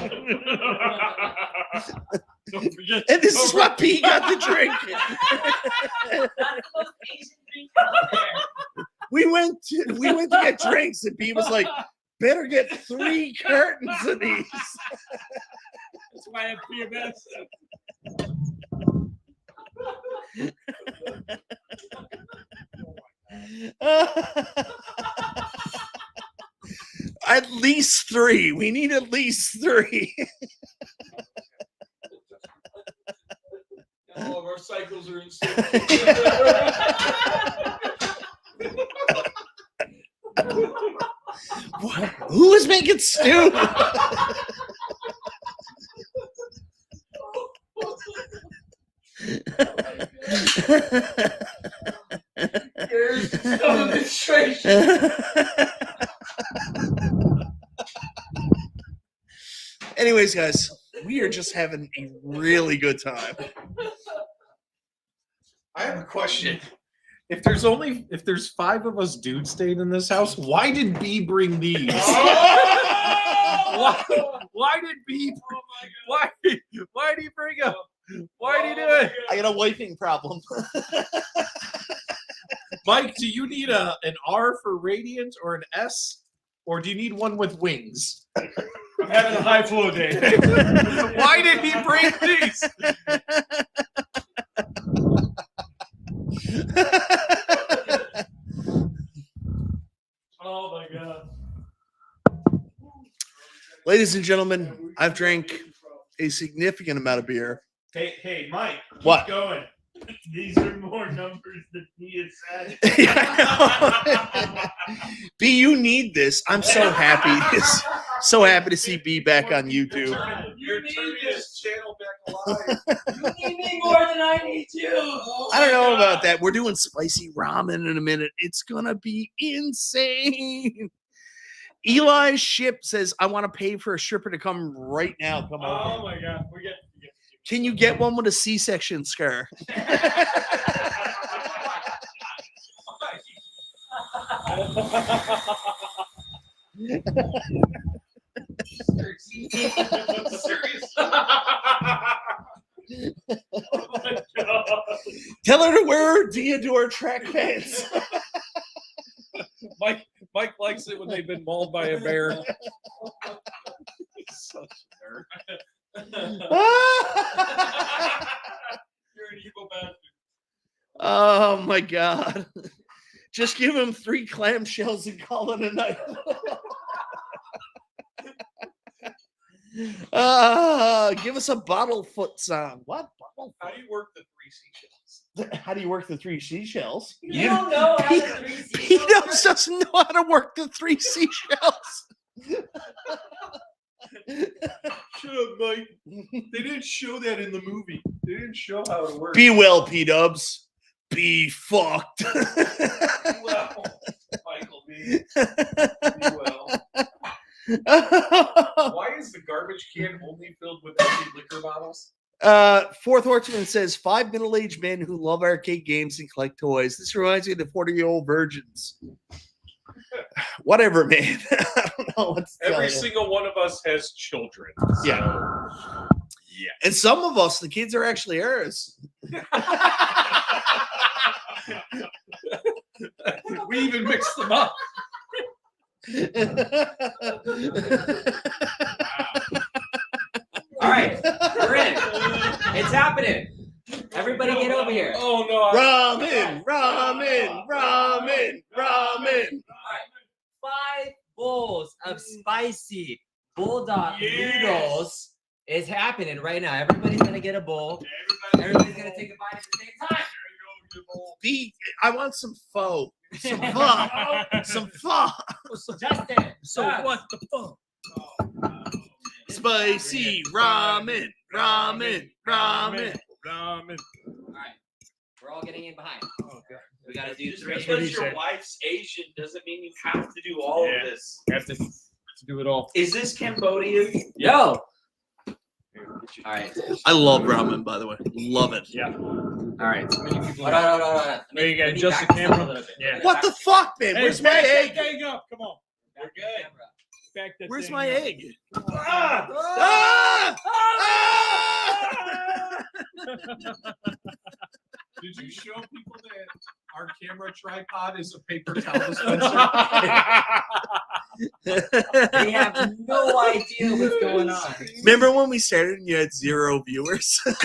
forget. And this is what B got to drink. We went to get drinks, and B was like, better get 3 cartons of these. That's why I have PMS. At least 3. We need at least 3. All of our cycles are in What? Who is making stew? Anyways, guys, we are just having a really good time. I have a question. If there's 5 of us dudes staying in this house, why did B bring these? Why did B? Why did he bring them? Why did he do it? I got a wiping problem. Mike, do you need an R for radiant or an S, or do you need one with wings? I'm having a high flow day. Why did he bring these? Oh my god. Ladies and gentlemen, I've drank a significant amount of beer. Hey, Mike. Keep What? going. These are more numbers than he has said. B, you need this. I'm so happy. So happy to see B back on YouTube. You're turning this channel back alive. You need me more than I need you. I don't know about that. We're doing spicy ramen in a minute. It's gonna be insane. Eli's ship says, I want to pay for a stripper to come right now. Come Oh over. my god. We get Can you get one with a C-section scar? Tell her to wear Diodore track pants. Mike likes it when they've been mauled by a bear. Such a nerd. You're an evil bastard. Oh my god. Just give him 3 clamshells and call it a night. Give us a bottle foot song. What? Bottle How do you work the 3 seashells? How do you work the 3 seashells? You don't know how the 3 seashells Peanuts doesn't know how to work the 3 seashells. Shut up, Mike. They didn't show that in the movie. They didn't show how it works. Be well, P-dubs. Be fucked. Well, Michael B. Be well. Why is the garbage can only filled with empty liquor bottles? Fourth Horseman says 5 middle-aged men who love arcade games and collect toys. This reminds me of the 40-year-old virgins. Whatever, man. I don't know what to tell Every you. single one of us has children. So, Yeah. yeah. And some of us, the kids are actually ours. We even mixed them up. All right, we're in. It's happening. Everybody get over here. Oh no! Ramen, ramen, ramen, ramen. 5 bowls of spicy Buldak Yes. noodles is happening right now. Everybody's gonna get a bowl. Everybody's gonna take a bite at the same time. I want some pho. Some pho. Some pho. Justin. So Gus. what the fuck? Spicy ramen, ramen, ramen. All right, we're all getting in behind. We gotta do Just 3. because your wife's Asian doesn't mean you have to do all Yeah. of this. We have to do it all. Is this Cambodian? Yo. All right. I love ramen, by the way. Love it. Yeah. All right. Many people. Hold on. There you go. Let me Just the back this up camera. a little bit. Yeah. What the fuck, man? Hey, Where's my back egg? that thing up. Come on. Back the good. camera. Back that Where's thing my up. egg? Ah! Did you show people that our camera tripod is a paper towel dispenser? They have no idea what's going on. Remember when we started and you had 0 viewers? That's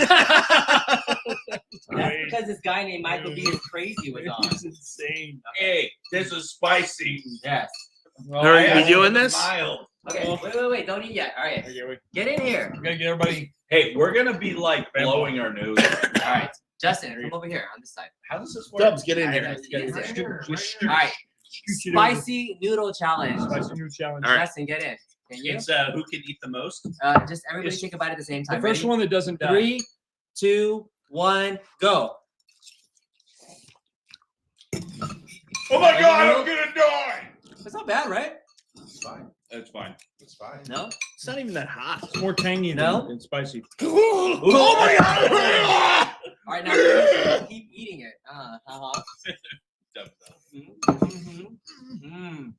because this guy named Michael B is crazy was on. It's insane. Hey, this is spicy. Yes. Are we doing this? Mild. Okay. Wait. Don't eat yet. All right. Okay, we Get in here. gotta get everybody. Hey, we're gonna be like blowing our nose. All right. Justin, come over here on this side. How does this work? Dubs, get in All here. right, get in there. Just All right. scoot it over. Spicy noodle challenge. Spicy new challenge. All right. Justin, get in. Can you? It's who can eat the most. Just everybody Yes. take a bite at the same The time. first Ready? one that doesn't die. 3, 2, 1, go. Oh my god, I'm gonna die! That's not bad, right? It's fine. It's fine. It's fine. No. It's not even that hot. It's more tangy No? than spicy. Oh my god! All right, now keep eating it. Dubs, Mm.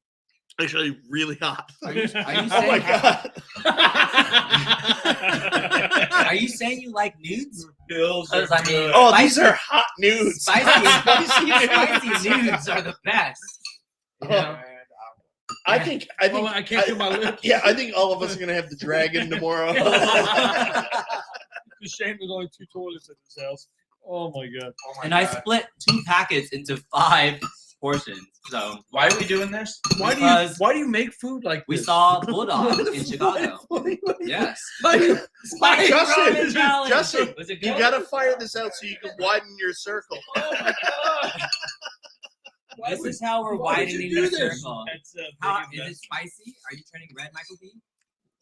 Actually, really hot. Are you Oh my saying? god! Are you saying you like nudes? Bills are 'Cause, I mean, good. Oh, spicy- these are hot nudes. Spicy nudes are the best. You know? I think. Oh, I can't do my lips. Yeah, I think all of us are gonna have the dragon tomorrow. It's a shame there's only 2 toilets at this house. Oh my god. And I split 2 packets into 5 portions. So Why are we doing this? Why do Because you make food like we this? saw Bulldog in Chicago. Yes. Spicy Justin, ramen challenge. Justin, Was it You good? gotta fire this out so you can widen your circle. This is how we're why would you widening do the this? circle. That's How is it spicy? Are you turning red, Michael B?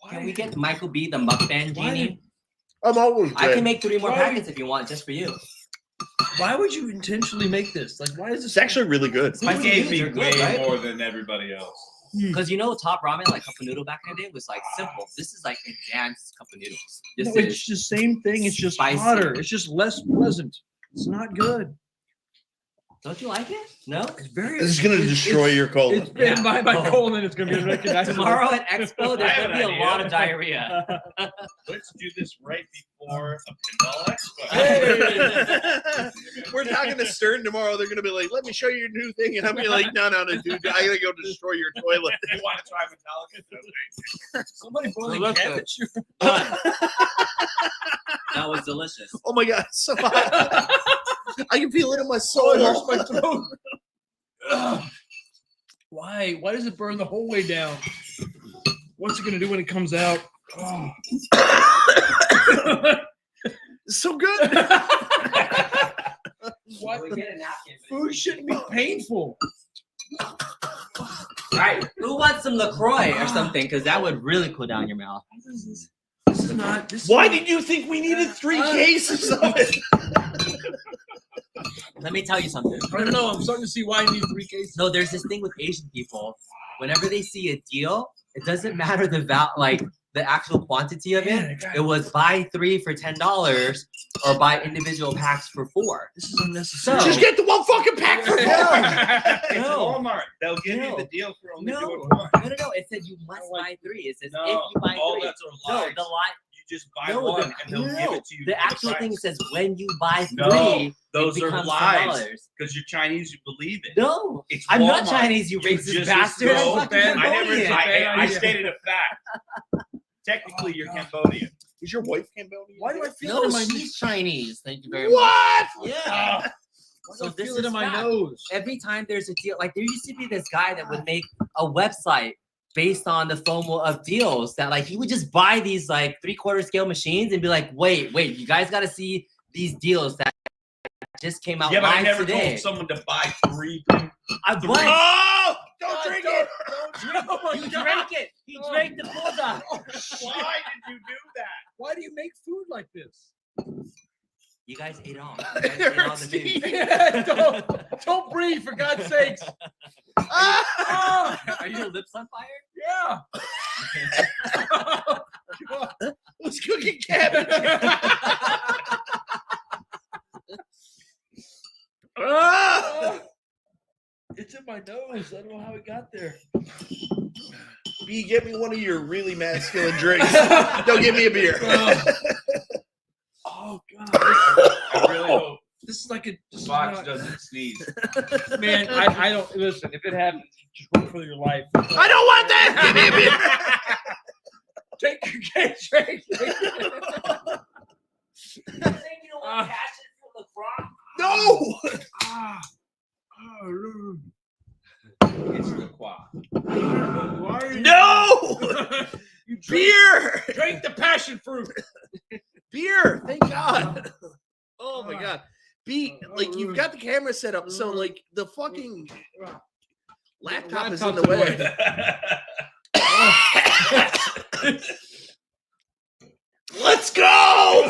Can we get Michael B the mukbang genie? I'm always I can make 3 more Why- packets if you want, just for you. Why would you intentionally make this? Like, why is It's this? actually really good. He Spicy gave noodles me are good, way right? more than everybody else. Because you know, top ramen, like cup of noodle back in the day, was like simple. This is like advanced cup of noodles. This No, is it's the same thing. It's just spicy. hotter. It's just less pleasant. It's not good. Don't you like it? No? It's very. This is gonna destroy your colon. It's been by my Oh. colon, and it's gonna be recognized Tomorrow at Expo, I there's have gonna be an a idea. lot of diarrhea. Let's do this right before a pinball expo. Hey! We're talking to Stern tomorrow. They're gonna be like, "Let me show you your new thing," and I'll be like, "No, dude, I gotta go destroy your toilet." You want to try Metallica? No, Somebody boiling Look at- cabbage. That was delicious. Oh my god, it's so hot. I can feel it in my soul. Oh, it hurts my throat. Ugh. Why? Why does it burn the whole way down? What's it gonna do when it comes out? Oh. It's so good. What? Food shouldn't be painful. All right, who wants some LaCroix or something? Because that would really cool down your mouth. This is not. This Why is did you think we needed 3 cases of it? Let me tell you something. I don't know. I'm starting to see why I need 3 cases. No, there's this thing with Asian people. Whenever they see a deal, it doesn't matter the the actual quantity of it. It was buy 3 for $10 or buy individual packs for $4. This is unnecessary. So- Just get the one fucking pack for $4. It's No. Walmart. They'll give No. you the deal for only No, doing no, one. no. It said you must buy 3. It says No, if you buy 3. all that's a No, lie. the lie. You just buy No, one the, and they'll give no, it to you. the for actual price. thing says when you buy 3, No, those it are becomes lies. $10. Because you're Chinese, you believe it. No, It's I'm not Walmart. Chinese, you You racist just bastard. go I'm fucking bad- I never. Cambodian. bad I idea. stated a fact. Technically, you're Cambodian. Is your wife Cambodian? Why do I feel it No, in my she's Chinese. Thank you very much. What? Yeah. Why So do I this feel it is in my fact. nose? Every time there's a deal, like there used to be this guy that would make a website based on the FOMO of deals that like he would just buy these like 3/4 scale machines and be like, wait, you guys got to see these deals that just came out Yeah, but I live never today. told someone to buy 3. I what? Oh! Don't drink it! He drank it. He drank the Buldak. Why did you do that? Why do you make food like this? You guys ate all. You guys ate all the food. Yeah, don't breathe, for God's sakes. Are your lips on fire? Yeah. Who's cooking cabbage? It's in my nose. I don't know how it got there. B, get me one of your really masculine drinks. Don't give me a beer. Oh God. I really hope This is like a this Fox is doesn't sneeze. not, man. I don't listen. If it happens, just run for your life. I don't want that. Give me a beer. Take your cake, drink. No. It's the quad. Why are you? No. You drink, Beer. drink the passion fruit. Beer. Thank God. Oh my God. B, like you've got the camera set up, so like the fucking laptop is in the way. Let's go.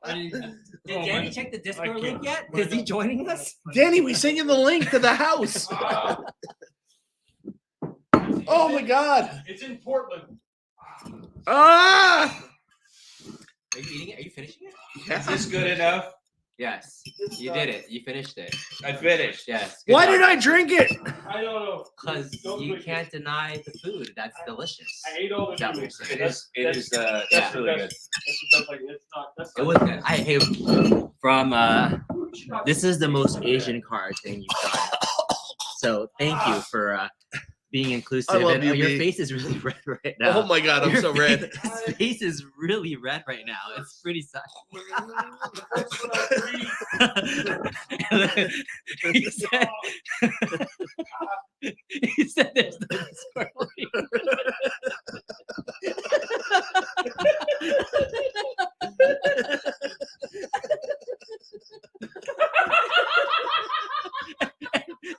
Did Danny check the Discord link yet? Is he joining us? Danny, we sent you the link to the house. Oh my God. It's in Portland. Ah. Are you eating it? Are you finishing it? Is this good enough? Yes. You did it. You finished it. I finished. Yes. Good Why job. did I drink it? I don't know. Because Don't you drink it. can't deny the food. That's delicious. I ate all the Is that what you're noodles. saying? It is. That's That's really the good. best. That's the best. Like, it's not. That's It was good. I hate from this is the most Asian card thing you've done. So thank you for being inclusive. I love And, you, your B. face is really red right now. Oh my God, I'm Your so red. His face is really red right now. It's pretty sad. he said, he said there's no Discord link.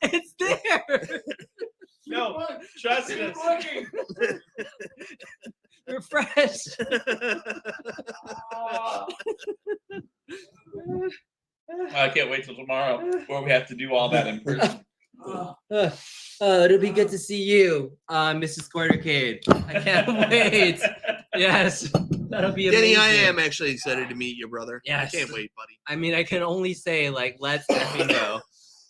It's there. No, trust us. Refresh. I can't wait till tomorrow where we have to do all that in person. It'll be good to see you, Mrs. Quartercade. I can't wait. Yes, that'll be amazing. Denny, I am actually excited to meet you, brother. Yes. I can't wait, buddy. I mean, I can only say, like, let's effing go.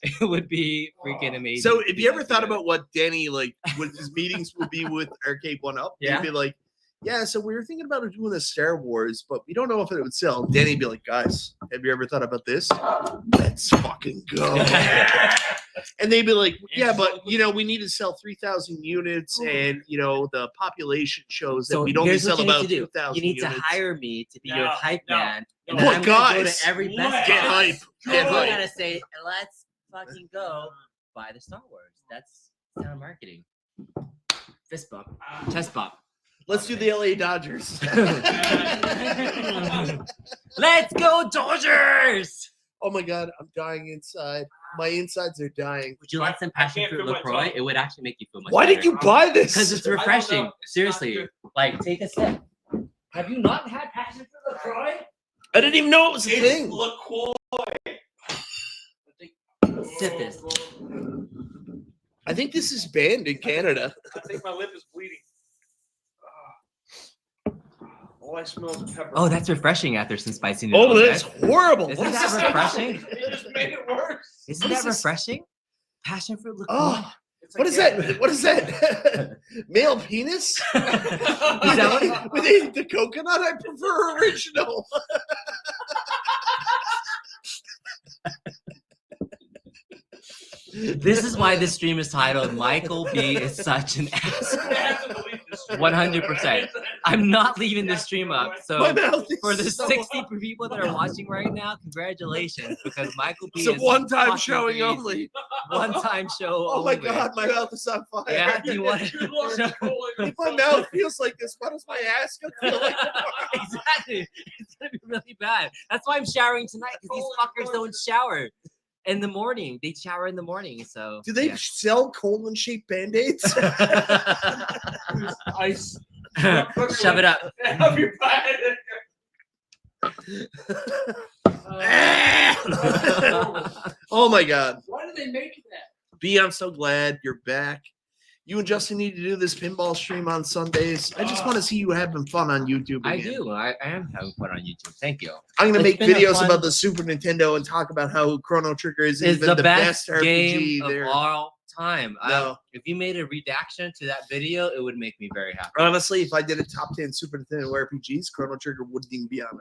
It would be freaking amazing. So, to if be you ever that thought good. about what Danny like, what his meetings would be with Arcade One Up, Yeah. he'd be like, "Yeah, so we were thinking about doing a Star Wars, but we don't know if it would sell." Danny'd be like, "Guys, have you ever thought about this? Let's fucking go." And they'd be like, "Yeah, but you know, we need to sell 3,000 units, and you know, the population shows that So we'd only here's what sell you need about to do. 2,000 You need units." to hire me to be your No, hype no. man And then What, I'm gonna go guys? to every Best Get Buy. hype. And Get we hype. gotta say, let's fucking go buy the Star Wars. That's sound marketing. Fist bump, chest bump. Let's do the LA Dodgers. Let's go Dodgers! Oh my god, I'm dying inside. My insides are dying. Would you like some I passion can't fruit feel my LaCroix? tongue. It would actually make you feel much Why better. did you buy this? Because it's I don't know. refreshing. It's not Seriously. good. Like, take a sip. Have you not had passion fruit LaCroix? I didn't even know it was a It's thing. LaCroix. Sip this. I think this is banned in Canada. I think my lip is bleeding. All I smell is pepper. Oh, that's refreshing after some spicy Oh, noodles. that's horrible. Isn't What is that this? refreshing? It just made it worse. Isn't What that is this? refreshing? Passion fruit LaCroix. Oh, It's what like is that? What is that? Male penis? Is that what? With the coconut, I prefer original. This is why this stream is titled Michael B is such an ass. 100%. I'm not leaving this stream up. My So mouth is for the so 60 people that are watching right now, congratulations, because Michael B It's a is one-time fucking showing amazing. only. One-time show Oh my only. god, my mouth is on fire. Yeah, do you want to If my mouth feels like this, what does my ass gonna feel like? Exactly. It's gonna be really bad. That's why I'm showering tonight, because these fuckers don't shower in the morning. They shower in the morning, so Do they yeah. sell colon-shaped band-aids? Ice. Shove it up. Have your Oh my god. Why do they make that? B, I'm so glad you're back. You and Justin need to do this pinball stream on Sundays. I just want to see you having fun on YouTube. I again. do. I am having fun on YouTube. Thank you. I'm gonna It's make been a videos fun- about the Super Nintendo and talk about how Chrono Trigger is It's even the best RPG game of there. all time. No. If you made a redaction to that video, it would make me very happy. Honestly, if I did a top 10 Super Nintendo RPGs, Chrono Trigger wouldn't even be on it.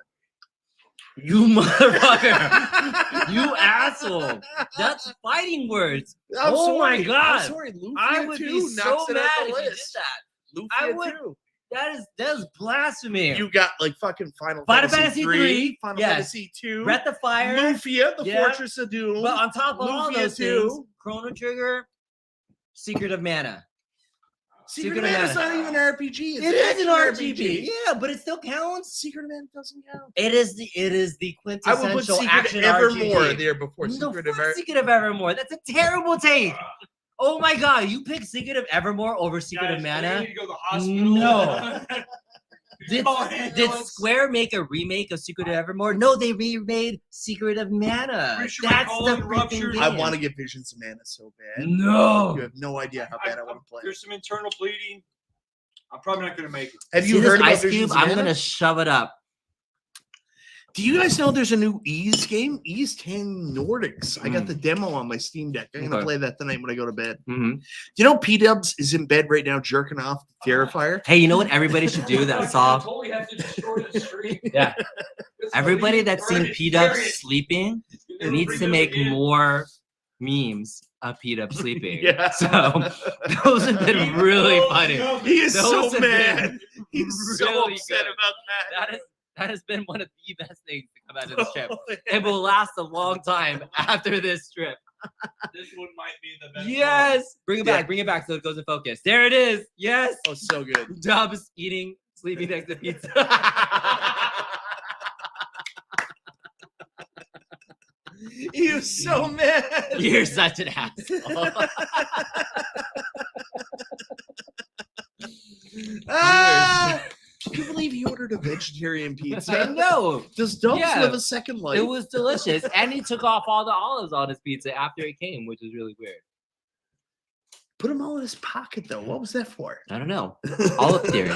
You motherfucker! You asshole! That's fighting words. I'm Oh my sorry. God. I'm sorry. Lufia I would 2 be knocks so it mad out if the you did list. that. Lufia I would- 2. That is blasphemy. You got like fucking Final Final Fantasy Fantasy 3, III, Final yes. Fantasy 2, Breath of Fire. Lufia, the Yeah. Fortress of Doom. But on top of all Lufia those 2. things, Chrono Trigger, Secret of Mana. Secret Secret of of Mana's Mana. not even an RPG. It's It is an action RPG. Yeah, but it still counts. Secret of Mana doesn't count. It is the I quintessential would put Secret action Evermore RPG. there before No, Secret of fuck Secret of Evermore. That's a terrible take. Oh my god, you pick Secret of Evermore over Secret of Mana? Need to go to the hospital. No. Did Ambulance. Square make a remake of Secret of Evermore? No, they remade Secret of Mana. Pretty sure my That's the colon freaking ruptured. game. I want to get Visions of Mana so bad. No. You have no idea how bad I want to play. There's some internal bleeding. I'm probably not going to make it. Have See you this heard about ice Visions cube? of I'm Mana? gonna shove it up. Do you guys know there's a new Ease game? Ease 10 Nordics. I got the demo on my Steam Deck. I'm gonna Okay. play that tonight when I go to bed. Mhm. Do you know P-Dubs is in bed right now jerking off the Terrifier? Hey, you know what everybody should do that saw? totally have to destroy the stream. Yeah. Everybody that's seen P-Dub sleeping needs to make more memes of P-Dub sleeping. Yeah. So those have been really funny. He is Those so have mad. been He's so really upset good. about That has been one of the best things to come out of this trip. that. It will last a long time after this trip. This one might be the best. Yes. Bring it Yeah. back. Bring it back so it goes in focus. There it is. Yes. Oh, so good. Dubs eating, sleeping next to pizza. He was so mad. You're such an asshole. Ah! Can you believe he ordered a vegetarian pizza? I know. Does Dubs Yeah. live a second life? It was delicious. And he took off all the olives on his pizza after it came, which was really weird. Put them all in his pocket, though. What was that for? I don't know. Olive theory.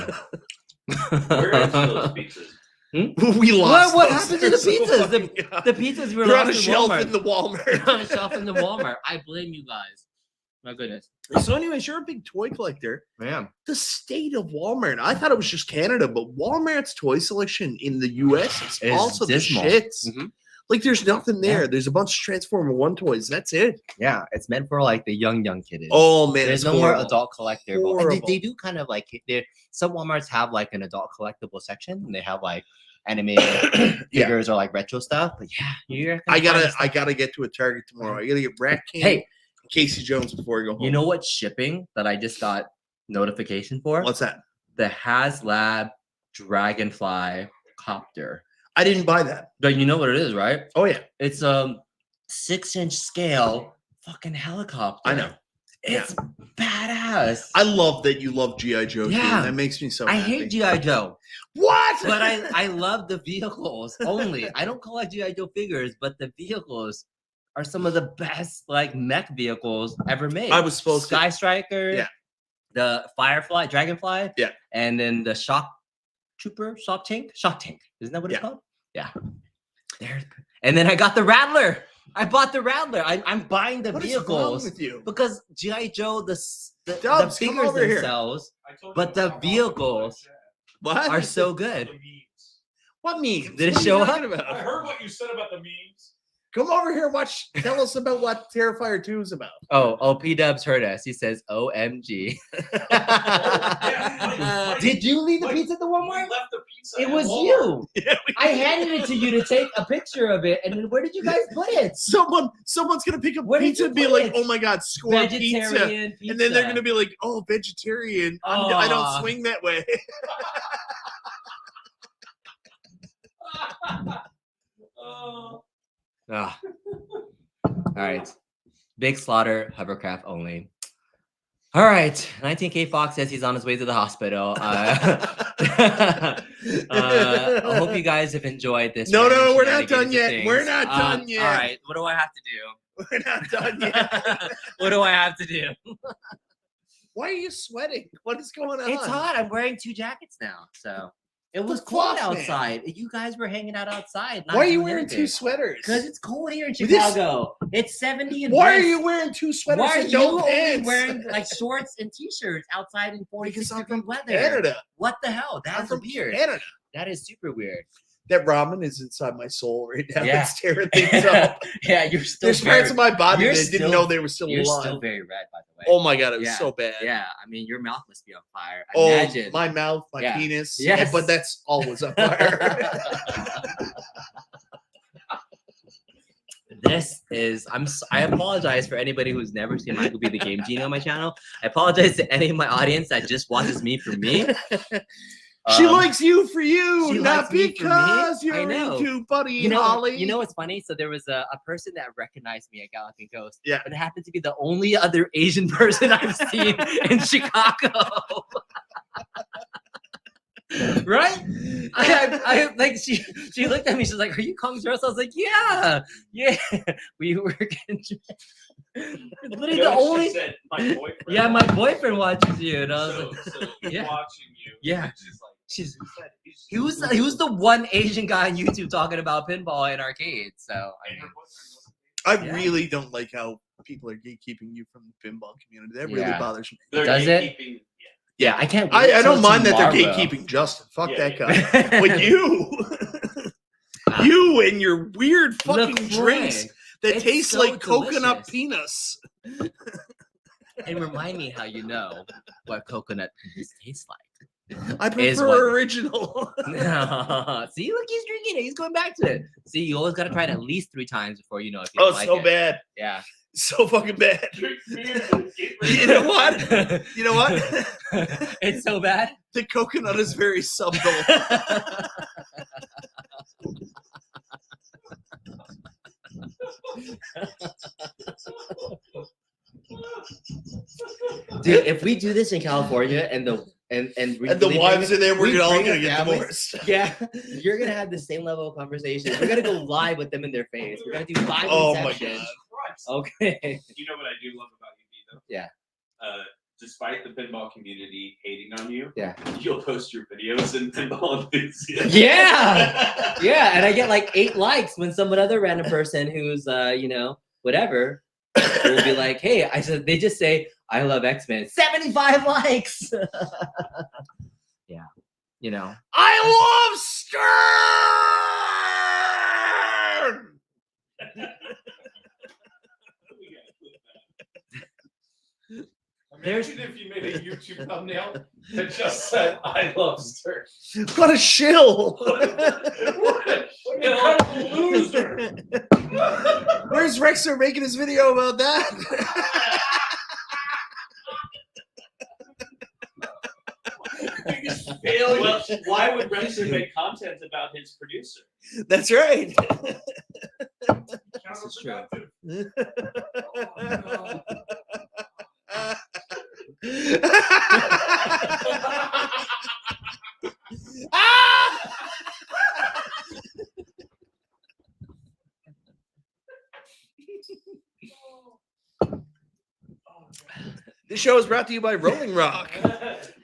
Where is those pizzas? We lost. What those. happened to the They're so pizzas? fucking good. The pizzas were They're on a lost in shelf Walmart. in the Walmart. They're on a shelf in the Walmart. I blame you guys. My goodness. So, anyways, you're a big toy collector. I am. The state of Walmart. I thought it was just Canada, but Walmart's toy selection in the U.S. is It's also dismal. the shits. Mhm. Like, there's nothing there. Yeah. There's a bunch of Transformer One toys. That's it. Yeah, it's meant for like the young kiddies. Oh man, There's it's no more horrible. adult collectible. And Horrible. they do kind of like some Walmarts have like an adult collectible section, and they have like animated Yeah. figures or like retro stuff. But yeah, you're I gonna find this gotta get to a Target tomorrow. I gotta get Rat King, Hey. and Casey Jones before I go home. You know what shipping that I just got notification for? What's that? The HasLab Dragonfly copter. I didn't buy that. But you know what it is, right? Oh yeah, It's 6-inch scale fucking helicopter. I know. It's badass. I love that you love GI Joe. too. Yeah. That makes me so. I happy. hate GI Joe, What? but I love the vehicles only. I don't collect GI Joe figures, but the vehicles are some of the best like mech vehicles ever made. I was supposed to. Sky Striker, Yeah. the Firefly, Dragonfly, Yeah. and then the Shock Tank. Isn't that what it's Yeah. called? Yeah. There. And then I got the Rattler. I bought the Rattler. I'm buying the What is wrong vehicles with you? because GI Joe the Dubs, come figures over here. themselves I told you But to the knock off vehicles What? are so good. the memes. What memes? Did it What are you show up? talking I about? heard what you said about the memes. Come over here. Watch. Tell us about what Terrifier 2 is about. Oh, P Dubs heard us. He says, "OMG." Did you leave the Like, pizza at the We Walmart? left the pizza. It at was Walmart. you. Yeah, I handed it to you to take a picture of it, and then where did you guys put it? Someone's gonna pick up Where did pizza you and be put like, it? "Oh my god, score pizza," Vegetarian pizza. and then they're gonna be like, "Oh, vegetarian. I don't Aw. swing that way." Oh. Ah. All right. Big Slaughter, hovercraft only. All right. 19K Fox says he's on his way to the hospital. I hope you guys have enjoyed this. No, random we're not shenanigans done of yet. things. We're not done yet. All right. What do I have to do? We're not done yet. What do I have to do? Why are you sweating? What is going on? It's hot. I'm wearing 2 jackets now. So it was The cold fuck, man? outside. You guys were hanging out outside. Why are you wearing 2 sweaters? Because it's cold here in With this- Chicago. It's 70 and Why are brisk. you wearing 2 sweaters Why are and you no only pants? wearing like shorts and t-shirts outside in 46 Because I'm degree from weather? Canada. What the hell? I'm That's from weird. Canada. That is super weird. That ramen is inside my soul right now. Yeah. It's tearing things up. Yeah, you're still There's very, parts of my body you're that didn't still- know they were still you're alive. still very red, by the way. Oh my god, it was Yeah. so bad. Yeah, I mean, your mouth must be on fire. Oh, Imagine. my mouth, my Yeah. penis. Yes. But that's always on fire. This is I apologize for anybody who's never seen MichaelB the Game Genie on my channel. I apologize to any of my audience that just watches me for me. She Um, likes you for you, she not likes me for me? because I you're know. into Buddy you know, Holly. you know what's funny? So there was a person that recognized me at Galloping Ghost. Yeah. But it happened to be the only other Asian person I've seen in Chicago. Right? I like she looked at me, she's like, "Are you Kong's dress?" I was like, yeah. We were getting literally the Notice she only said, my boyfriend. yeah, my boyfriend watches you, and I was like, So he's yeah. watching you. Yeah. And she's like, she's he's he was the one Asian guy on YouTube talking about pinball in arcades. So I and her mean, boyfriend was- I Yeah. really don't like how people are gatekeeping you from the pinball community. That really Yeah. bothers me. They're Does it? gatekeeping- yeah, I can't. I wait don't till mind that they're tomorrow. gatekeeping Justin. Fuck Yeah, that yeah. guy. But you, you and your weird fucking LaCroix. drinks that It's taste so like coconut delicious. peanuts. And remind me how you know what coconut peas taste like. I Is prefer what- original. See, look, he's drinking it. He's going back to it. See, you always got to try it at least 3 times before you know if you Oh, like so it. bad. Yeah. So fucking bad. Drink beer and get You know what? You know what? It's so bad. The coconut is very subtle. Dude, if we do this in California and the and And the really wives bring- are there, we we're all bring gonna the get families- divorced. Yeah, you're gonna have the same level of conversation. We're gonna go live with them in their face. We're gonna do 5 Oh my Inception. God. Christ. Okay. You know what I do love about you, Vito? Yeah. Despite the pinball community hating on you, Yeah. you'll post your videos in pinball enthusiasts. Yeah. Yeah, and I get like 8 likes when some other random person who's whatever will be like, "Hey," I said they just say, "I love X-Men." 75 likes. Yeah. You know. I love Stern. Imagine if you made a YouTube thumbnail that just said "I love stir." What a shill! Incredible loser. Where's Rexer making his video about that? Biggest failure. Well, why would Rexer make content about his producer? That's right. This is true. This show is brought to you by Rolling Rock.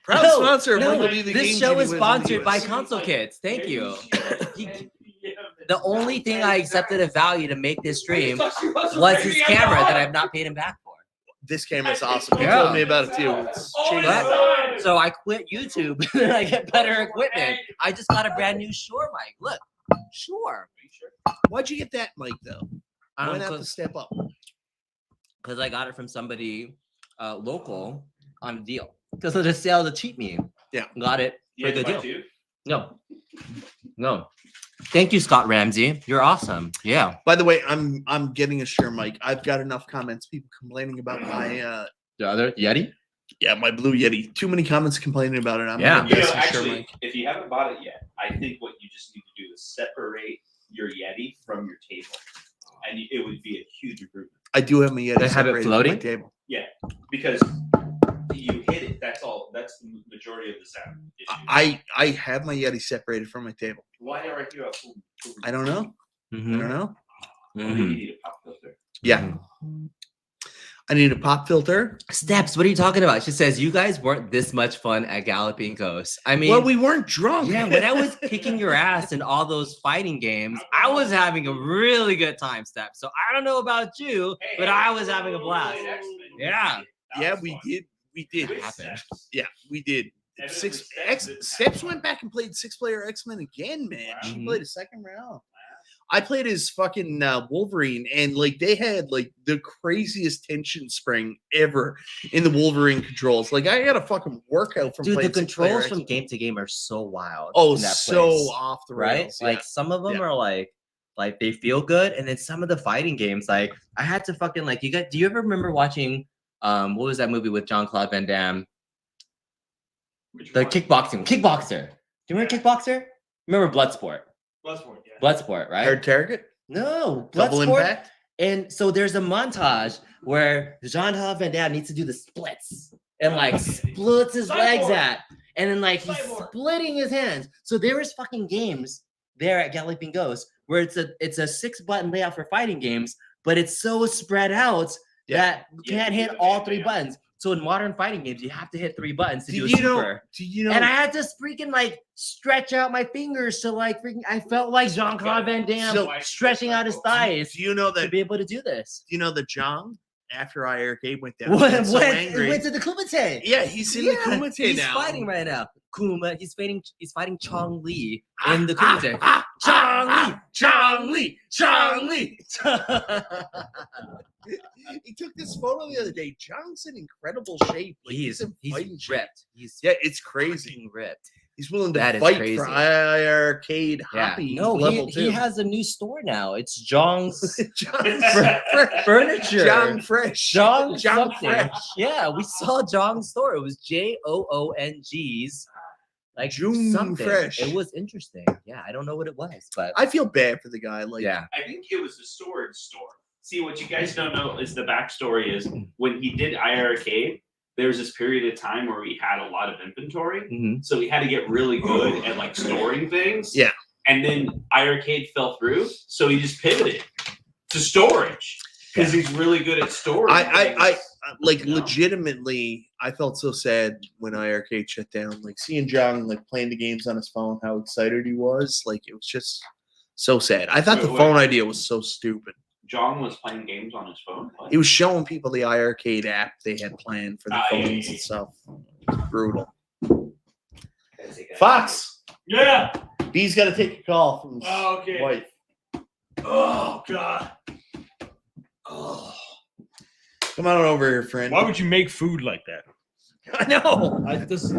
Proud No, sponsor of no, Michael B. the this Game show Genie is Wizard sponsored by US. Console Kids. Thank you. The only thing I accepted of value to make this stream was his camera that I've not paid him back for. This camera's awesome. You Yeah. told me about it too. It's changed. But- so I quit YouTube and I get better equipment. I just got a brand new Shure mic. Look, Shure. Why'd you get that mic though? Why not to step up? Because I got it from somebody local on a deal. Because of the sale to cheat me. Yeah. Got it for a good deal. Too? No. Thank you, Scott Ramsey. You're awesome. Yeah. By the way, I'm getting a Shure mic. I've got enough comments, people complaining about my The other Yeti? my Blue Yeti. Too many comments complaining about it. I'm Yeah. gonna You know, invest in Shure actually, mic. if you haven't bought it yet, I think what you just need to do is separate your Yeti from your table, and it would be a huge improvement. I do have my Yeti. They have it separated from floating? my table. Because you hit it. That's all. That's the majority of the sound. issue. I have my Yeti separated from my table. Why are you up? I don't know. I Mhm. don't know. You Mhm. need a pop filter. Yeah. I need a pop filter. Steps, what are you talking about? She says, you guys weren't this much fun at Galloping Ghost. I mean, Well, we weren't drunk. yeah, when I was kicking your ass in all those fighting games, I was having a really good time, Steps. So I don't know about you, but I was having a blast. Yeah. Yeah, we did. We did. It happened. Yeah, we did. And it Six was X Steps. Steps went back and played 6-player X-Men again, man. She Mhm. played a second round. I played as fucking Wolverine, and like they had like the craziest tension spring ever in the Wolverine controls. Like I got a fucking workout from Dude, the playing 6-player controls X-Men. from game to game are so wild. Oh, in that so place, off the right? rails. Like some of them Yeah. are like they feel good, and then some of the fighting games, like I had to fucking like you got. Do you ever remember watching what was that movie with Jean-Claude Van Damme? The kickboxer. Do you remember Kickboxer? Remember Bloodsport? Bloodsport, yeah. Bloodsport, right? Hard target, No, double Bloodsport. impact. And so there's a montage where Jean-Claude Van Damme needs to do the splits and like splits his legs at, and then like he's splitting his hands. So there is fucking games there at Galloping Ghost where it's a 6-button layout for fighting games, but it's so spread out Yeah. that you Yeah, can't you hit do all that, 3 yeah. buttons. So in modern fighting games, you have to hit 3 buttons to Do do a you know? super. Do you know? And I had to freaking like stretch out my fingers to like freaking. I felt like Jean-Claude Van Damme So- stretching out his thighs do you know to that? be able to do this. Do you know that John, after I arcade went down, When, got so when angry. it went to the Kumite. Yeah, he's in the Kumite he's now. fighting right now. Kuma, he's fighting Chong Li in the Kumite. Chong Li. He took this photo the other day. John's in incredible shape. Like, he's in fighting shape. ripped. He's Yeah, it's crazy. fucking ripped. He's willing to That is fight crazy. for arcade Yeah. hobby No, level he too. has a new store now. It's Jong's John, Furniture. John Fresh. John John something. Fresh. Yeah, we saw John's store. It was JOONG's. Like June something. Fresh. It was interesting. Yeah, I don't know what it was, but I feel bad for the guy. Like, yeah. I think it was a storage store. See, what you guys don't know is the backstory is when he did iArcade, there was this period of time where he had a lot of inventory. Mhm. So he had to get really good at like storing things. Yeah. And then iArcade fell through. So he just pivoted to storage because he's really good at storage. I like You know? legitimately, I felt so sad when iArcade shut down. Like seeing John like playing the games on his phone, how excited he was. Like it was just so sad. I thought the Wait. phone idea was so stupid. John was playing games on his phone. What? He was showing people the iArcade app they had planned for the Ah, yeah, phones yeah, and stuff. It was brutal. That's a guy. Fox, Yeah. B's got to take a call from his Oh, okay. wife. Oh God. Come Come on over here, friend. Why would you make food like that? I know. This,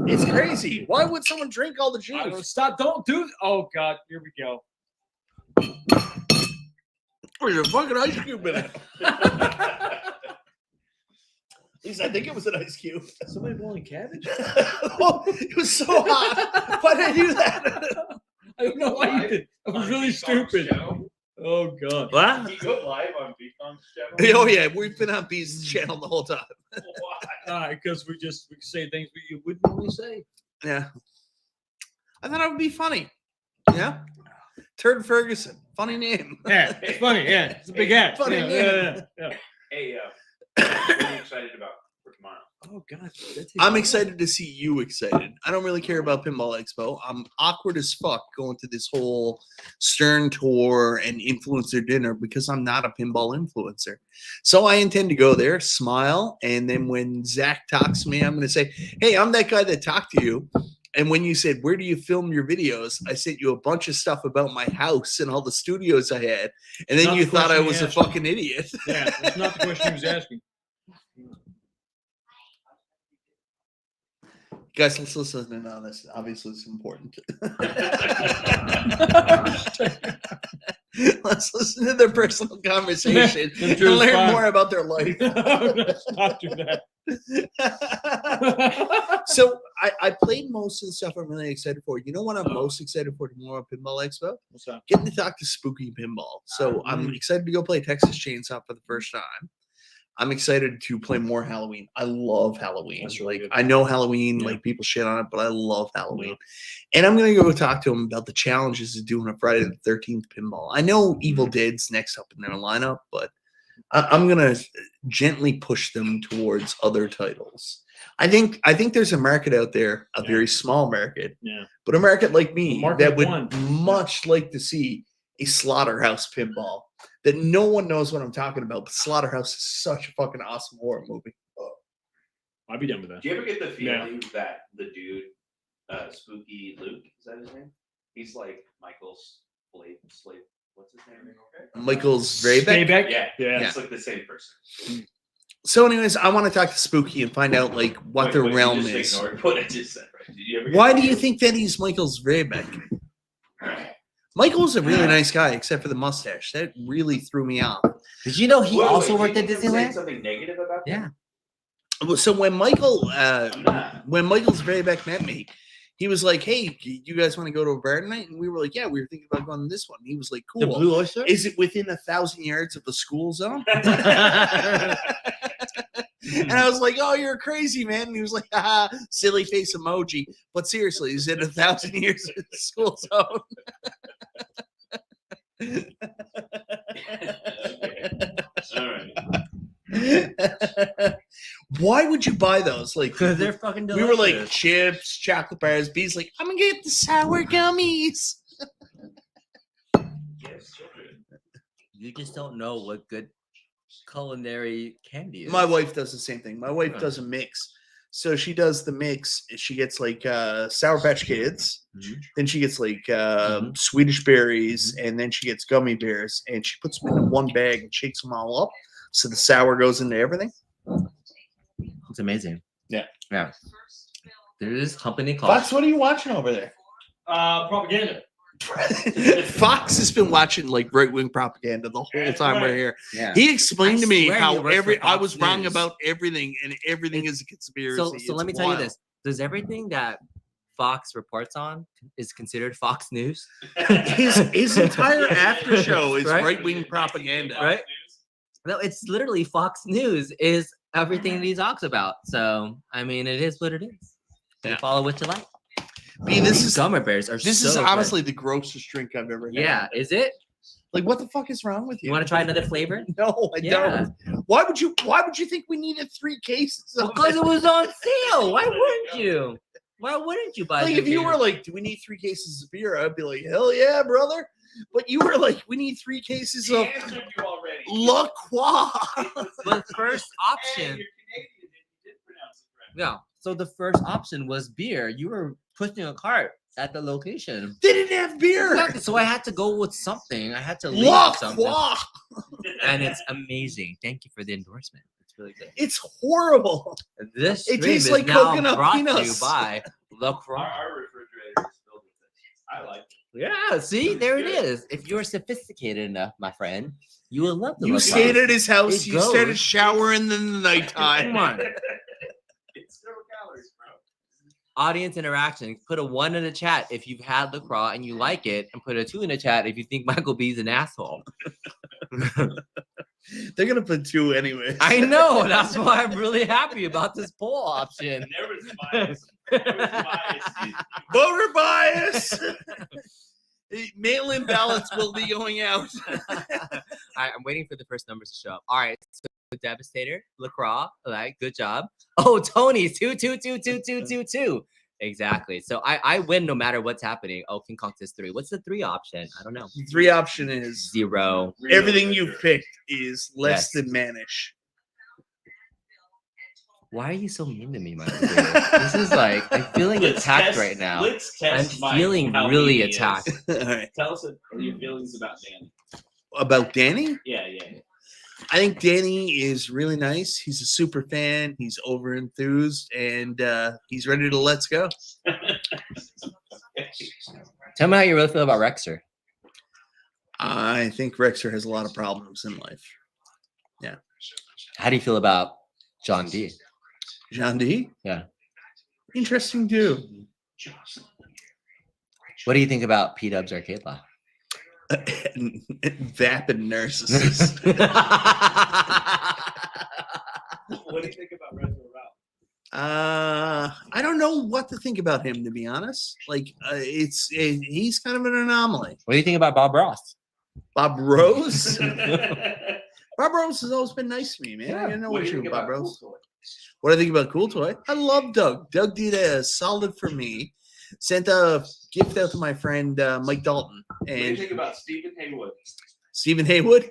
It's crazy. Why would someone drink all the juice? stop! Don't do. Oh God! Here we go. There's a fucking ice cube in it. At least I think it was an ice cube. Somebody boiling cabbage? Oh, it was so hot. Why did I do that? I don't know why you did. That was really stupid. Oh God! What? You go live on Beacon's channel. Oh yeah, we've been on B's channel the whole time. Because we say things you wouldn't normally say. Yeah. I thought it would be funny. Yeah. Turd Ferguson. Funny name. Yeah, it's funny. Yeah, it's a big hat. Funny yeah, name. yeah. Hey, what are you excited about for tomorrow? Oh God, I'm excited to see you excited. I don't really care about Pinball Expo. I'm awkward as fuck going to this whole Stern tour and influencer dinner because I'm not a pinball influencer. So I intend to go there, smile, and then when Zach talks to me, I'm going to say, hey, I'm that guy that talked to you. And when you said, where do you film your videos? I sent you a bunch of stuff about my house and all the studios I had. And then Not you the thought I question was he a asked you. fucking idiot. Yeah, that's not the question he was asking. Guys, let's listen on this. Obviously, it's important. Let's listen to their personal conversation and Drew's learn fine. more about their life. Let's not do that. So I played most of the stuff I'm really excited for. You know what I'm most excited for tomorrow at Pinball Expo? What's that? Getting to talk to Spooky Pinball. So I'm excited to go play Texas Chainsaw for the first time. I'm excited to play more Halloween. I love Halloween. That's really Like good. I know Halloween, Yeah. like people shit on it, but I love Halloween. And I'm gonna go talk to him about the challenges of doing a Friday the 13th pinball. I know Evil Dead's next up in their lineup, but I'm gonna gently push them towards other titles. I think there's a market out there, a very small market, Yeah. but a market like me A market that of would one. much like to see a Slaughterhouse pinball. That no one knows what I'm talking about, but Slaughterhouse is such a fucking awesome horror movie. I'd be done with that. Do you ever get the Yeah. feeling that the dude, Spooky Luke, is that his name? He's like Michael's slave. What's his name? Michael's Stay Vrabek. back. Yeah, Yeah. it's like the same person. So, anyways, I want to talk to Spooky and find out like what Wait, their you realm just is. ignored what I just said, right? Did you ever? Why do you think that he's Michael's Vrabek? Michael's a really nice guy, except for the mustache. That really threw me off. Did you know he Wait, also wait, worked did at you say Disneyland? Something negative about Yeah. So when Michael's Vrabek met me, he was like, "Hey, you guys want to go to a bar tonight?" And we were like, "Yeah, we were thinking about going to this one." He was like, The "Cool. Blue Oyster? Is it within 1,000 yards of the school zone?" And I was like, "Oh, you're crazy, man." And he was like, "Haha, silly face emoji." But seriously, is it 1,000 years of the school zone? All right. Why would you buy those? Like, Because they're fucking we delicious. were like chips, chocolate bars. B's like, I'm gonna get the sour gummies. Yes, children. You just don't know what good culinary candy is. My wife does the same thing. My wife does a mix. So she does the mix. She gets like Sour Patch Kids. Mhm. Then she gets like Mhm. Swedish berries, and then she gets gummy bears, and she puts them in one bag and shakes them all up. So the sour goes into everything. It's amazing. Yeah. Yeah. There's this company called Fox, what are you watching over there? Propaganda. Fox has been watching like right wing propaganda the whole That's time we're right. here. Yeah. He explained I to me swear he how works for I Fox was wrong News. about everything, and everything is a conspiracy. So It's let me tell you wild. this. Does everything that Fox reports on is considered Fox News? His entire after show is Right? right wing propaganda. Right? No, it's literally Fox News is everything that he talks about. So I mean, it is what it is. You Yeah. follow what you like. B, this is Gummy bears are this so is good. honestly the grossest drink I've ever had. Yeah, is it? Like, what the fuck is wrong with you? You want to try another flavor? No, I Yeah. don't. Why would you think we needed 3 cases of Because it? it was on sale. Why wouldn't you? Why wouldn't you buy? Like, the if you beer? were like, do we need 3 cases of beer? I'd be like, hell yeah, brother. But you were like, we need 3 cases He of answered you already. La Croix. the first Hey, option. you're Canadian. You did pronounce it right. Yeah. So the first option was beer. You were pushing a cart at the location. They didn't have beer. Exactly. So I had to go with something. I had to leave La with something. Croix. And it's amazing. Thank you for the endorsement. It's really good. It's horrible. This It stream tastes is like now coconut brought to you peanuts. by LaCroix. Our refrigerator is filled with it. I like it. Yeah, see, there it is. If you're sophisticated enough, my friend, you will love the You LaCroix. stayed at his house. It You started goes. showering in the nighttime. Come on. It's 0 calories, bro. Audience interaction. Put a 1 in the chat if you've had LaCroix and you like it, and put a 2 in the chat if you think Michael B's an asshole. They're gonna put 2 anyway. I know. That's why I'm really happy about this poll option. There was bias. There was bias. Voter bias. Mail-in ballots will be going out. All right, I'm waiting for the first numbers to show up. All right, so Devastator, LaCroix, all right, good job. Oh, Tony's 2, 2, 2, 2, 2, 2, 2. Exactly. So I win no matter what's happening. Oh, King Kong says 3. What's the 3 option? I don't know. 3 option is 0. everything you've picked is less Yes. than mannish. Why are you so mean to me, Michael? This is like I'm feeling attacked right now. Let's I'm test Mike feeling how really mean he is. attacked. All right. Tell us your feelings about Danny. About Danny? Yeah. I think Danny is really nice. He's a super fan. He's over enthused, and he's ready to let's go. Tell me how you really feel about Rexer. I think Rexer has a lot of problems in life. How do you feel about John D? John D? Yeah. Interesting dude. What do you think about P-Dub's arcade law? Vapid narcissist. What do you think about Red Ralph? I don't know what to think about him, to be honest. Like, he's kind of an anomaly. What do you think about Bob Ross? Bob Rose? Bob Rose has always been nice to me, man. I didn't know what you with Bob Rose. What do I think about Cool Toy? I love Doug. Doug did a solid for me. Sent a gift out to my friend Mike Dalton. What do you And think about Stephen Haywood? Stephen Haywood,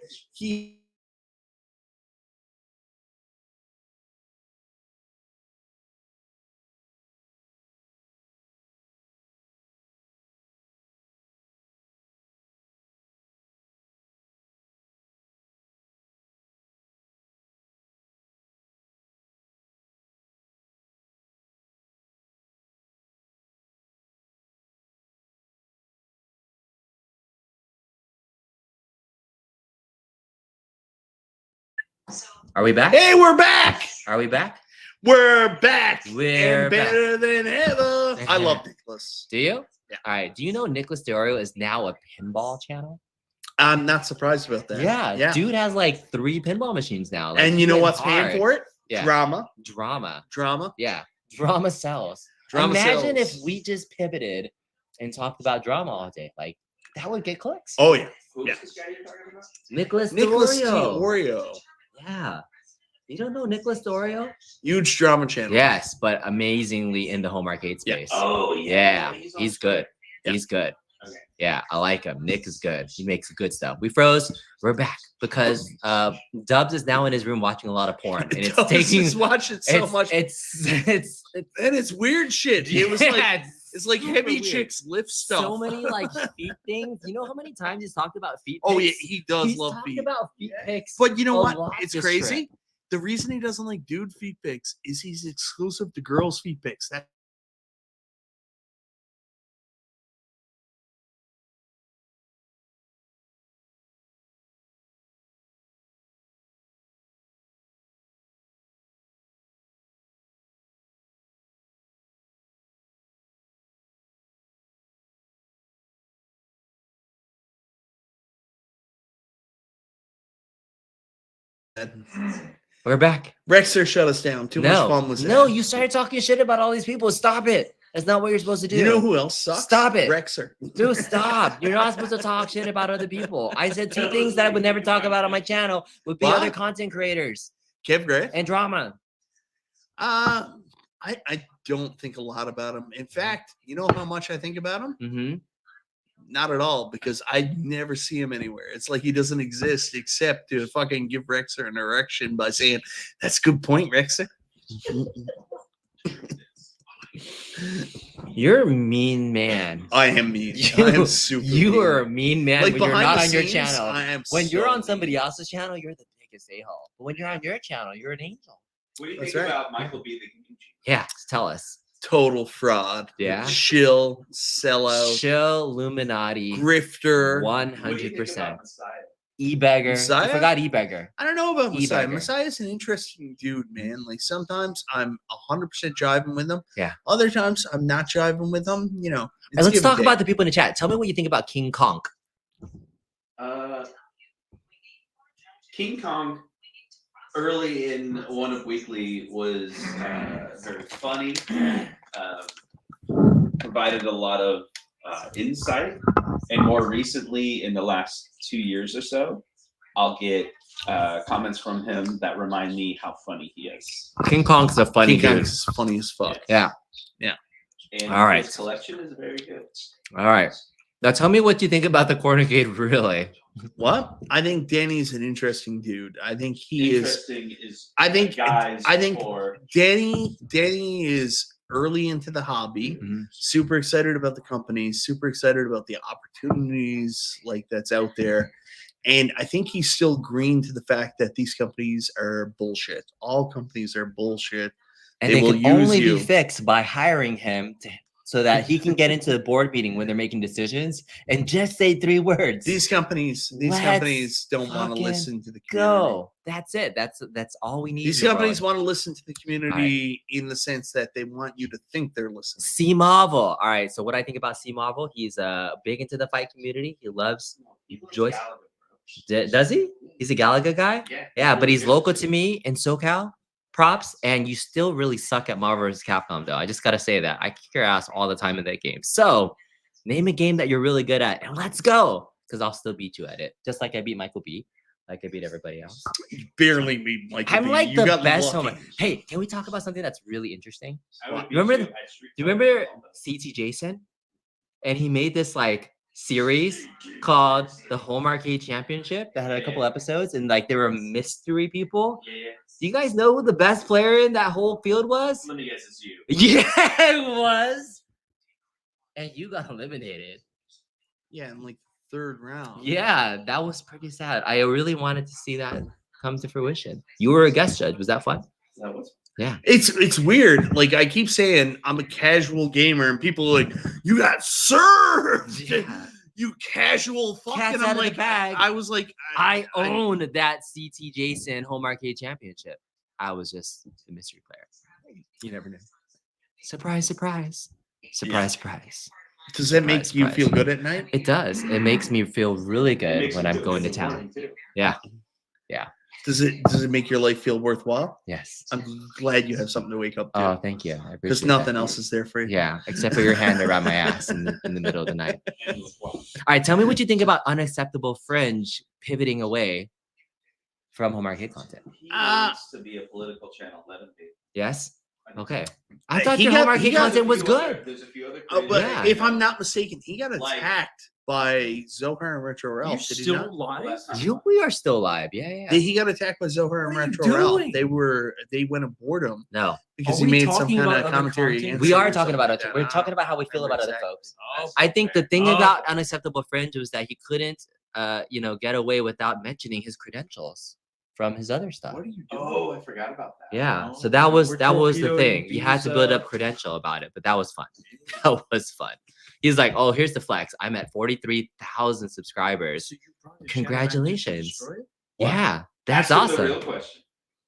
Are we back? Hey, we're back! Are we back? We're back! We're and better than ever. I love Nicholas. Do you? Yeah. All right. Do you know Nicholas DeOrio is now a pinball channel? I'm not surprised about that. Yeah. Dude has like 3 pinball machines now. Like, And you know he went what's paying hard. for it? Yeah. Drama. Drama. Yeah. Drama sells. Drama Imagine sells. if we just pivoted and talked about drama all day. Like, that would get clicks. Oh, yeah. Who's Yeah. this guy you're talking about? Nicholas Nicholas DeOrio. DeOrio. Yeah. You don't know Nicholas DeOrio? Huge drama channel. Yes, but amazingly in the home arcade Yeah. space. Oh, Yeah, on he's Twitter. good. Yeah. He's good. Okay. Yeah, I like him. Nick is good. He makes good stuff. We froze. We're back because Dubs is now in his room watching a lot of porn, and it's Dubs taking is watching so it's, much. It's And it's weird shit. It was yeah, like it's like super heavy weird. chicks lift stuff. So many like feet things. You know how many times he's talked about feet? Oh yeah, pics? he does He's love talked feet. about feet pics. But you know a what? lot It's this crazy. trip. The reason he doesn't like dude feet pics is he's exclusive to girls' feet pics. That We're back. Rexer shut us down. Too much fun was no. that. You started talking shit about all these people. Stop it. That's not what you're supposed to do. You know who else sucks? Stop it. Rexer. Dude, stop. You're not supposed to talk shit about other people. I said 2 things that I would never talk about on my channel would be What? other content creators Kev Gray. and drama. I don't think a lot about him. In fact, you know how much I think about him? Mm-hmm. Not at all, because I never see him anywhere. It's like he doesn't exist except to fucking give Rexer an erection by saying, "That's a good point, Rexer." You're a mean man. I am mean. You- I am super. You mean. are a mean man Like when you're behind not the on your scenes, channel. I am When you're so on somebody mean. else's channel, you're the dick is a-hole. But when you're on your channel, you're an angel. What do you That's think right. about MichaelB the Community? Yeah, tell us. Total fraud. Yeah. Shill, sellout, Shill Illuminati, grifter. 100%. Messiah? E-beggar. You Messiah? forgot e-beggar. I don't know about Messiah. E-beggar. Messiah's an interesting dude, man. Like sometimes I'm 100% jiving with him. Yeah. Other times I'm not jiving with him. You know. And let's talk about the people in the chat. Tell me what you think about King Kong. King Kong, early in One of Weekly, was very funny. Provided a lot of insight, and more recently, in the last 2 years or so, I'll get comments from him that remind me how funny he is. King Kong's a funny King dude. Kong's funny as fuck. Yeah. And All right. his collection is very good. All right. Now tell me what you think about the Corner-Gate relay. What? I think Danny's an interesting dude. I think he is. Interesting is I think guys for Danny is early into the hobby. Mhm. Super excited about the company. Super excited about the opportunities like that's out there. And I think he's still green to the fact that these companies are bullshit. All companies are bullshit. And They they will can use only you. be fixed by hiring him so that he can get into the board meeting when they're making decisions and just say 3 words. These companies Let's don't want to fucking listen to the community. Go. That's it. That's all we need. These here, companies bro. want to listen to the community in the sense that they want you to think they're listening. C Marvel. All right. So what I think about C Marvel, he's big into the fight community. He loves Joyce. Does he? He's a Galaga guy? Yeah, but he's local to me in SoCal. Props, and you still really suck at Marvel vs. Capcom, though. I just gotta say that. I kick your ass all the time in that game. So name a game that you're really good at, and let's go. Because I'll still beat you at it. Just like I beat MichaelB, like I beat everybody else. You barely beat Michael. I'm B. like You the got best lucky. homer. Hey, can we talk about something that's really interesting? I would beat Remember you the- at Street Do you Fighter remember all the- CT Jason? And he made this like series called the Home Arcade Championship that had a couple episodes, and like there were mystery people. Yeah. Do you guys know who the best player in that whole field was? Let me guess, it's you. Yeah, it was. And you got eliminated. Yeah, in like third round. Yeah, that was pretty sad. I really wanted to see that come to fruition. You were a guest judge. Was that fun? That was It's weird. Like I keep saying, I'm a casual gamer, and people are like, "You got served, Yeah. you casual fuck." Cat's And out I'm of the like, bag. I was like, I own that CT Jason Home Arcade Championship. I was just the mystery player. You never knew. Surprise, surprise. Surprise, surprise. Does that make Surprise, you surprise. feel good at night? It does. It makes me feel really good when I'm going to town. Yeah. Does it make your life feel worthwhile? Yes. I'm glad you have something to wake up Oh, to. thank you. I Because appreciate nothing that. else is there for you. Yeah, except for your hand around my ass in the middle of the night. All right, tell me what you think about Unacceptable Fringe pivoting away from home arcade content. He wants to be a political channel. Let him be. Yes? Okay. I Hey, thought he your got- home arcade he got- content was good. There's a few other. Oh, but Yeah. if I'm not mistaken, he got Like- attacked by Zohar and Retro You're Ralph. Did he still not? alive? We are still alive. Yeah. He got attacked by Zohar and What are you Retro Ralph. doing? They went aboard him No, because Are he we made some talking kind about of other commentary content? against we him are or talking about something it. like We're that. talking about how we feel about other Exactly. folks. Oh, I think the thing Oh. about Unacceptable Fringe was that he couldn't, get away without mentioning his credentials from his other stuff. What are you doing? Oh, I forgot about that. Yeah, Oh, so that was we're the torpedoing thing. You had to these, build up credential about it, but that was fun. That was fun. He's like, "Oh, here's the flex. I'm at 43,000 subscribers. So you brought the channel back just to Congratulations. destroy it? Yeah, that's Ask him the real awesome."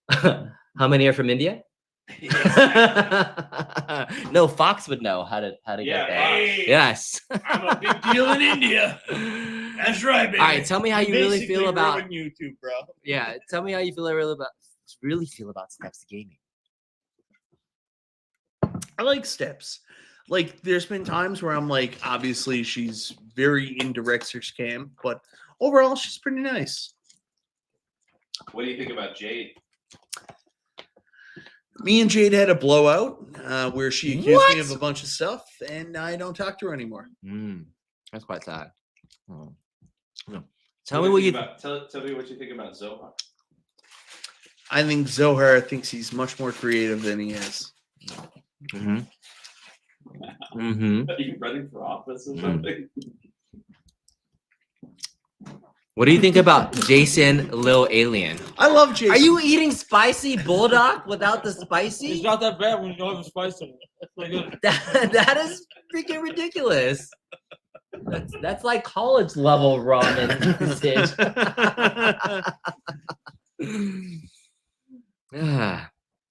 question. How many are from India? No, Fox would know how to Yeah, get there. Hey, Yes. I'm a big deal in India. That's right, baby. All right, tell me how you really Basically feel about. ruined YouTube, bro. Yeah, tell me how you really feel about Steps to Gaming. I like Steps. Like, there's been times where I'm like, obviously she's very indirect her scam, but overall she's pretty nice. What do you think about Jade? Me and Jade had a blowout where she accused me of What? a bunch of stuff, and I don't talk to her anymore. That's quite sad. Oh. No. What Tell do me what you. think about, tell me what you think about Zohar. I think Zohar thinks he's much more creative than he is. Mm-hmm. Mm-hmm. Are you running for office or Mm. something? What do you think about Jason Lil Alien? I love Jason. Are you eating spicy Buldak without the It's spicy? not that bad when you don't have spice in it. That's not good. That is freaking ridiculous. That's like college level ramen usage.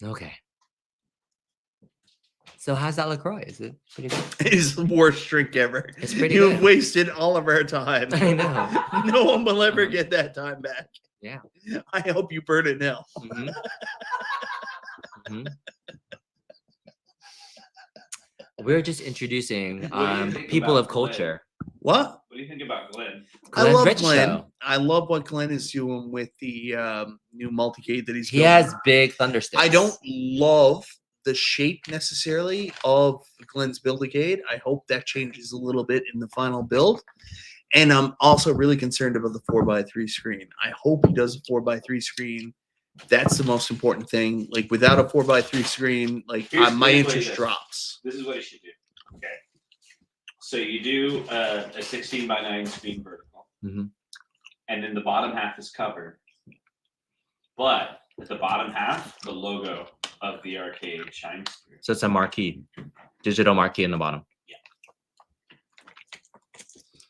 Okay. So how's that LaCroix? Is it pretty good? It's the worst drink ever. It's pretty You've good. wasted all of our time. I know. No one will ever get that time back. Yeah. I hope you burn it now. Mhm. Mhm. We're just introducing What do you think people about of culture. What? What do you think about Glenn? I Glenn love Rich Glenn. Show. I love what Glenn is doing with the new multicade that he's He building. has big thunder sticks. I don't love the shape necessarily of Glenn's Buildicade. I hope that changes a little bit in the final build. And I'm also really concerned about the 4x3 screen. I hope he does a 4x3 screen. That's the most important thing. Like without a 4x3 screen, like Here's my what it interest is. drops. This is what it should do. Okay. So you do a 16x9 screen vertical, Mhm. and then the bottom half is covered. But at the bottom half, the logo of the arcade shines through. So it's a marquee, digital marquee in the bottom. Yeah.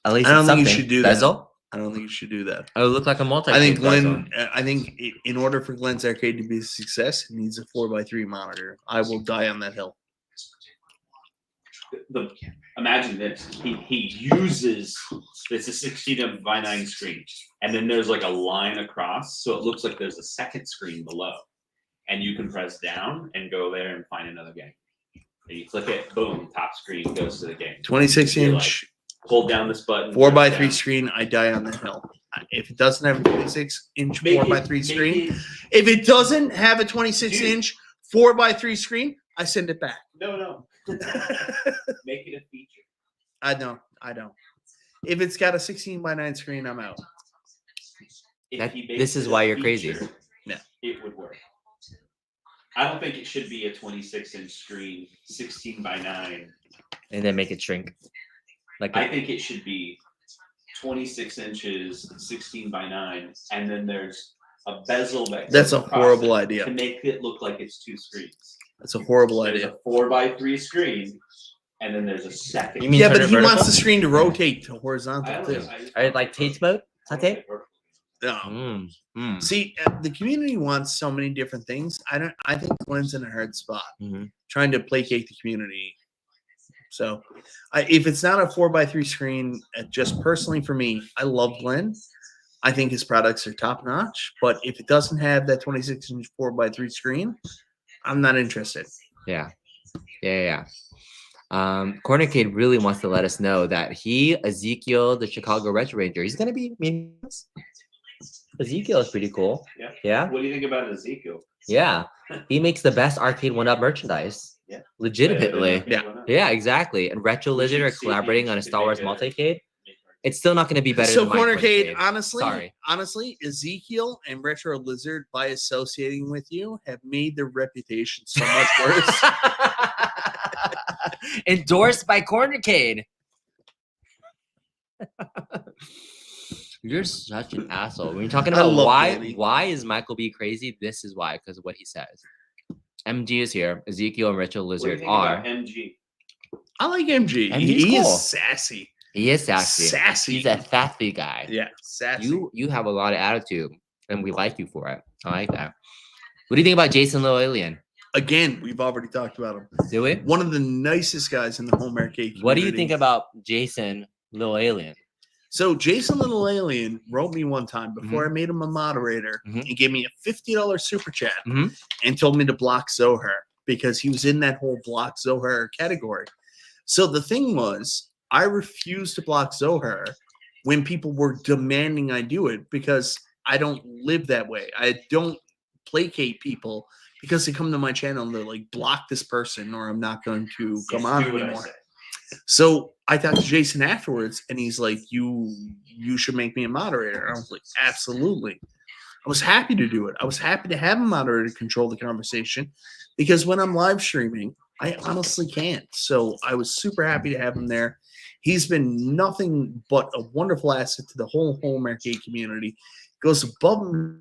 At least I don't it's think you something. should do that. Bezel? I don't think you should do that. It would look like a multi. I think Glenn. I think in order for Glenn's arcade to be a success, it needs a 4x3 monitor. I will die on that hill. Imagine this. He uses it's a 16x9 screen, and then there's like a line across, so it looks like there's a second screen below, and you can press down and go there and find another game. And you click it, boom, top screen goes to the game. 26 You're inch, Hold down this button. 4x3 down. screen. I die on that hill. If it doesn't have a 26 inch Make it- 4x3 make screen, it- if it doesn't have a 26 Dude. inch 4x3 screen, I send it back. No. Make it a feature. I don't. If it's got a 16x9 screen, I'm out. If That- he makes this is it a why you're crazy. feature, Yeah. It would work. I don't think it should be a 26-inch screen, 16x9. And then make it shrink. Like I think it should be 26 inches, 16x9, and then there's a bezel that That's goes a across horrible it idea. to make it look like it's two screens. That's a horrible There's idea. a 4x3 screen, and then there's a second. You mean Yeah, turn but it he wants vertical? the screen to rotate to I horizontal don't too. know, Are it like Tate's mode? Saute? No. Mm. See, the community wants so many different things. I think Glenn's in a hard spot, Mhm. trying to placate the community. So, if it's not a 4x3 screen, just personally for me, I love Glenn. I think his products are top notch. But if it doesn't have that 26-inch 4x3 screen, I'm not interested. Yeah. Cornercade really wants to let us know that Ezekiel, the Chicago Retro Ranger, he's gonna be meeting us. Ezekiel is pretty cool. Yeah. Yeah. What do you think about Ezekiel? Yeah. He makes the best arcade one-up merchandise. Yeah. Legitimately. Yeah. Yeah, exactly. And Retro We Lizard should are see if collaborating on a he Star Wars can make multicade. It's still not going to be better So than my Cornercade, Cornercade. honestly, Ezekiel and Retro Lizard, by associating with you, have made their reputation so much worse. Endorsed by Cornercade. You're such an asshole. When you're talking I about love why Danny. is MichaelB crazy, this is why, because of what he says. MG is here. Ezekiel and Retro What do you Lizard think are. about MG? I like MG. And he's He cool. is sassy. He is sassy. Sassy. He's a sassy guy. Yeah, sassy. You have a lot of attitude, and we like you for it. I like that. What do you think about Jason Little Alien? Again, we've already talked about him. Do we? One of the nicest guys in the home arcade community. What do you think about Jason Little Alien? So Jason Little Alien wrote me one time before I made him a moderator Mhm. and gave me a $50 super chat Mhm. and told me to block Zohar because he was in that whole block Zohar category. So the thing was, I refused to block Zohar when people were demanding I do it because I don't live that way. I don't placate people because they come to my channel and they're like, block this person or I'm not going to come on Do what I anymore. say. So I talked to Jason afterwards, and he's like, "You should make me a moderator." And I was like, "Absolutely." I was happy to do it. I was happy to have a moderator control the conversation because when I'm live streaming, I honestly can't. So I was super happy to have him there. He's been nothing but a wonderful asset to the whole home arcade community. Goes above and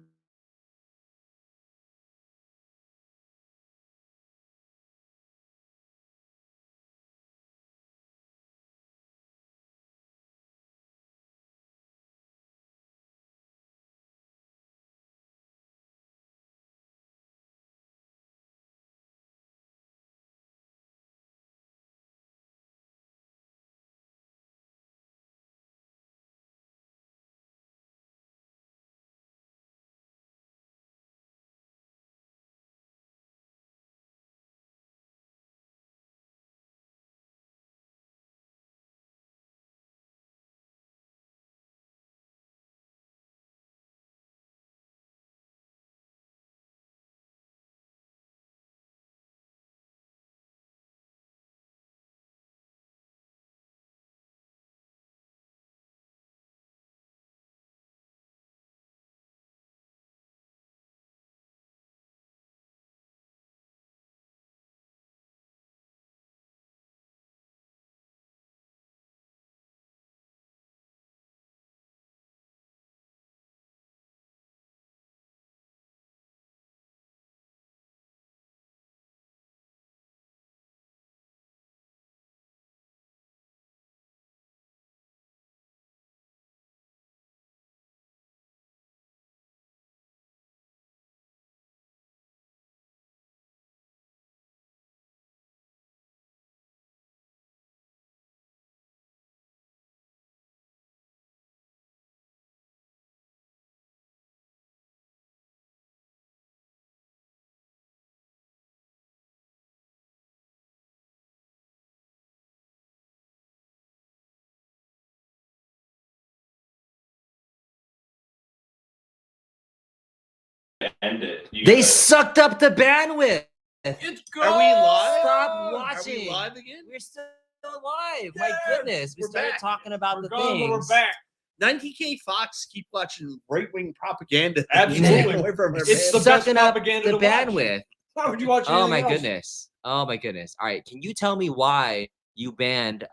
End it. They sucked up the bandwidth. It's good. Are we live? Stop Are watching. we live again? We're still live. My Yes, goodness. We we're started back. talking about We're the gone, but we're things. back. 90K Fox keep watching right-wing propaganda. Absolutely. Away from their It's band. the best Sucking up propaganda the to watch. bandwidth. Why would you watch Oh anything my else? goodness. Oh my goodness. All right. Can you tell me why you banned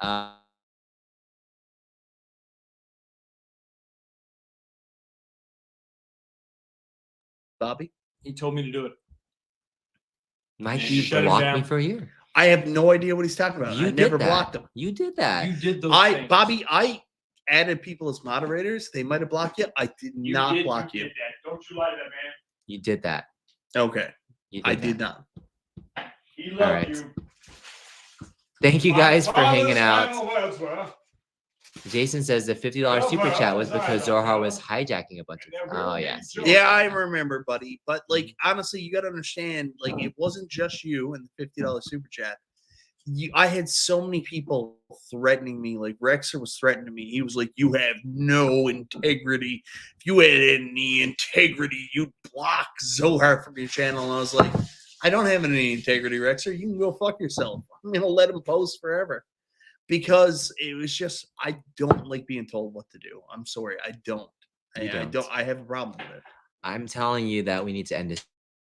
Bobby? He told me to do it. Mike, you Shut him blocked me down. for a year? I have no idea what he's talking about. You I did never that. blocked him. You did that. You did those I things. Bobby, I added people as moderators. They might have blocked you. I did You not did, block you you. did that. Don't you lie to that man. You did that. Okay. You I that. did not. He All loved right. you. Thank you My guys for hanging father's out. final words were, Jason says the $50 super chat was because Zohar was hijacking a bunch of. Oh yes. Yeah, I remember, buddy. But like honestly, you gotta understand, like it wasn't just you and the $50 super chat. I had so many people threatening me. Like Rexer was threatening me. He was like, "You have no integrity. If you had any integrity, you'd block Zohar from your channel." And I was like, "I don't have any integrity, Rexer. You can go fuck yourself. I'm gonna let him post forever." Because it was just, I don't like being told what to do. I'm sorry, I don't. You I don't. don't. I have a problem with it. I'm telling you that we need to end this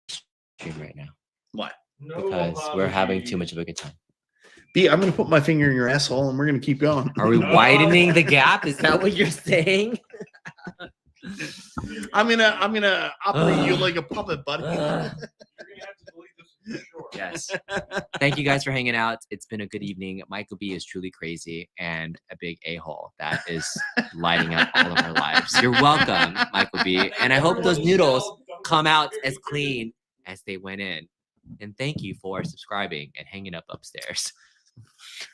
stream right now What? no because we're having apology. too much of a good time. B, I'm gonna put my finger in your asshole and we're gonna keep going. Are we No. widening the gap? Is that what you're saying? I'm gonna operate you like a puppet, buddy. You're gonna have to delete this for sure. Yes. Thank you guys for hanging out. It's been a good evening. Michael B is truly crazy and a big a-hole that is lighting up all of our lives. You're welcome, Michael B. And I hope those noodles come out as clean as they went in. And thank you for subscribing and hanging up upstairs.